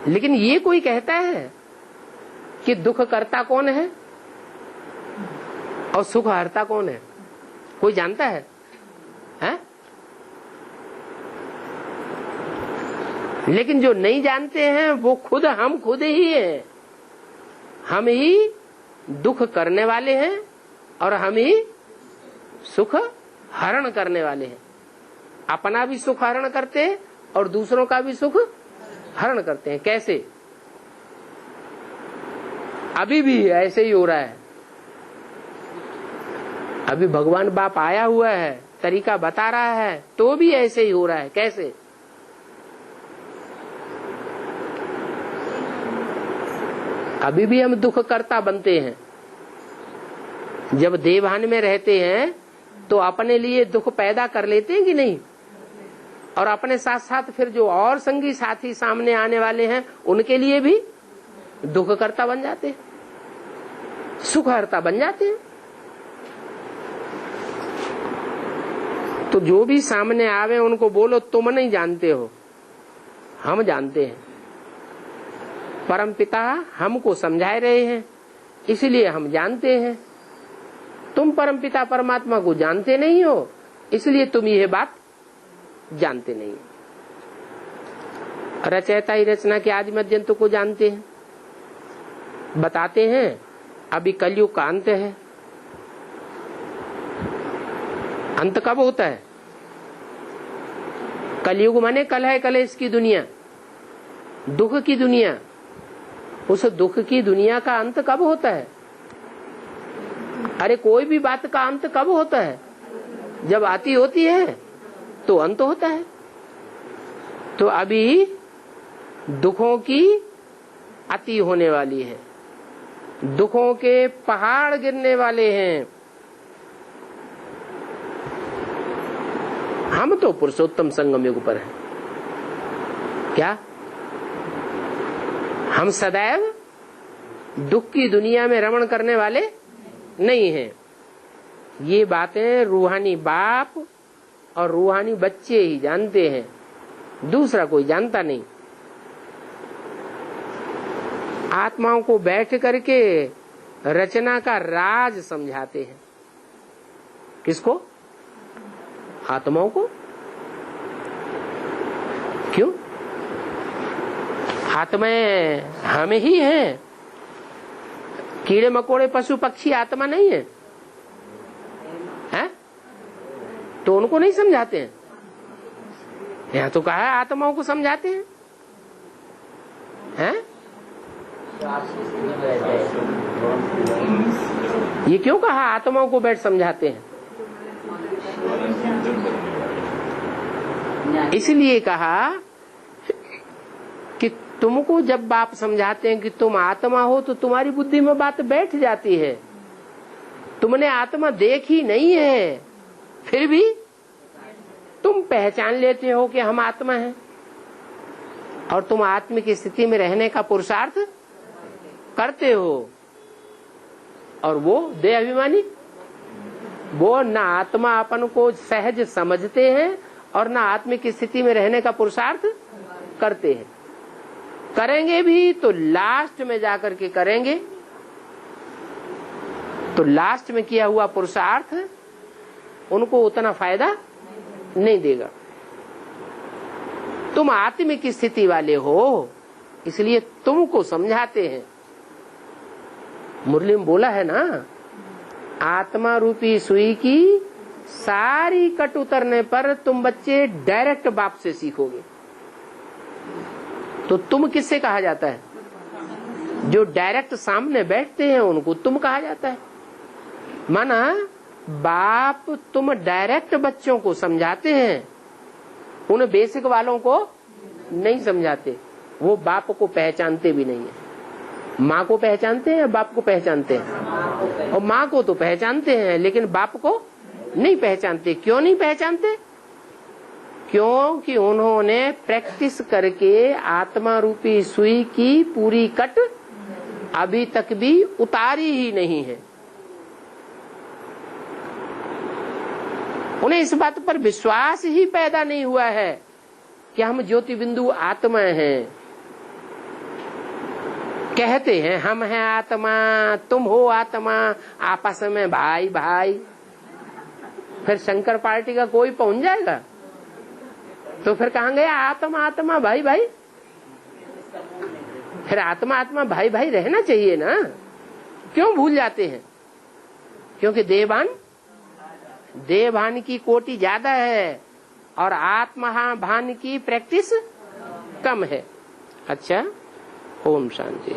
लेकिन ये कोई कहता है कि दुख करता कौन है और सुख हरता कौन है? कोई जानता है? हैं? लेकिन जो नहीं जानते हैं वो हम खुद ही हैं। हम ही दुख करने वाले हैं और हम ही सुख हरण करने वाले हैं। अपना भी सुख हरण करते हैं और दूसरों का भी सुख हरण करते हैं। कैसे? अभी भी ऐसे ही हो रहा है। अभी भगवान बाप आया हुआ है, तरीका बता रहा है, तो भी ऐसे ही हो रहा है। कैसे? अभी भी हम दुख करता बनते हैं। जब देवहान में रहते हैं तो अपने लिए दुख पैदा कर लेते हैं कि नहीं, और अपने साथ साथ फिर जो और संगी साथी सामने आने वाले हैं उनके लिए भी दुख करता बन जाते हैं, सुख हरता बन जाते हैं। तो जो भी सामने आवे उनको बोलो, तुम नहीं जानते हो, हम जानते हैं। परमपिता हमको समझा रहे हैं, इसलिए हम जानते हैं। तुम परमपिता परमात्मा को जानते नहीं हो, इसलिए तुम यह बात जानते नहीं। रचयिता ही रचना के आदि मध्य अंत को जानते हैं। बताते हैं अभी कलयुग का अंत है। अंत कब होता है? कलयुग माने कल है कलेश की दुनिया, दुख की दुनिया। उस दुख की दुनिया का अंत कब होता है? अरे कोई भी बात का अंत कब होता है? जब आती होती है तो अंत होता है। तो अभी दुखों की अति होने वाली है, दुखों के पहाड़ गिरने वाले हैं। हम तो पुरुषोत्तम संगम युग पर हैं। क्या हम सदैव दुख की दुनिया में रमण करने वाले नहीं हैं? ये बातें रूहानी बाप और रूहानी बच्चे ही जानते हैं, दूसरा कोई जानता नहीं। आत्माओं को बैठ करके रचना का राज समझाते हैं। किसको? आत्माओं को। क्यों? आत्माएं हम ही हैं। कीड़े मकोड़े पशु पक्षी आत्मा नहीं है, हैं? तो उनको नहीं समझाते हैं। यहाँ तो कहा है आत्माओं को समझाते हैं, हैं? ये क्यों कहा आत्माओं को बैठ समझाते हैं? इसलिए कहा कि तुमको जब बाप समझाते हैं कि तुम आत्मा हो तो तुम्हारी बुद्धि में बात बैठ जाती है। तुमने आत्मा देखी नहीं है, फिर भी तुम पहचान लेते हो कि हम आत्मा हैं, और तुम आत्मिक स्थिति में रहने का पुरुषार्थ करते हो। और वो देह अभिमानी, वो न आत्मा अपन को सहज समझते हैं और न आत्मिक स्थिति में रहने का पुरुषार्थ करते हैं। करेंगे भी तो लास्ट में जाकर के करेंगे तो लास्ट में किया हुआ पुरुषार्थ उनको उतना फायदा नहीं देगा। तुम आत्मिक स्थिति वाले हो, इसलिए तुमको समझाते हैं। मुरली में बोला है ना, आत्मा रूपी सुई की सारी कट उतरने पर तुम बच्चे डायरेक्ट बाप से सीखोगे। तो तुम किससे कहा जाता है? जो डायरेक्ट सामने बैठते हैं उनको तुम कहा जाता है। माना बाप तुम डायरेक्ट बच्चों को समझाते हैं, उन बेसिक वालों को नहीं समझाते। वो बाप को पहचानते भी नहीं है। माँ को पहचानते हैं या बाप को पहचानते हैं? और माँ को तो पहचानते हैं लेकिन बाप को नहीं पहचानते। क्यों नहीं पहचानते? क्योंकि उन्होंने प्रैक्टिस करके आत्मा रूपी सुई की पूरी कट अभी तक भी उतारी ही नहीं है। उन्हें इस बात पर विश्वास ही पैदा नहीं हुआ है कि हम ज्योति बिंदु आत्मा हैं। कहते हैं हम हैं आत्मा, तुम हो आत्मा, आपस में भाई भाई। फिर शंकर पार्टी का कोई पहुंच जाएगा तो फिर कहाँ गया आत्मा आत्मा भाई भाई? फिर आत्मा आत्मा भाई भाई रहना चाहिए ना। क्यों भूल जाते हैं? क्योंकि देवभान की कोटि ज्यादा है और आत्मा भान की प्रैक्टिस कम है। अच्छा, ओम शांति।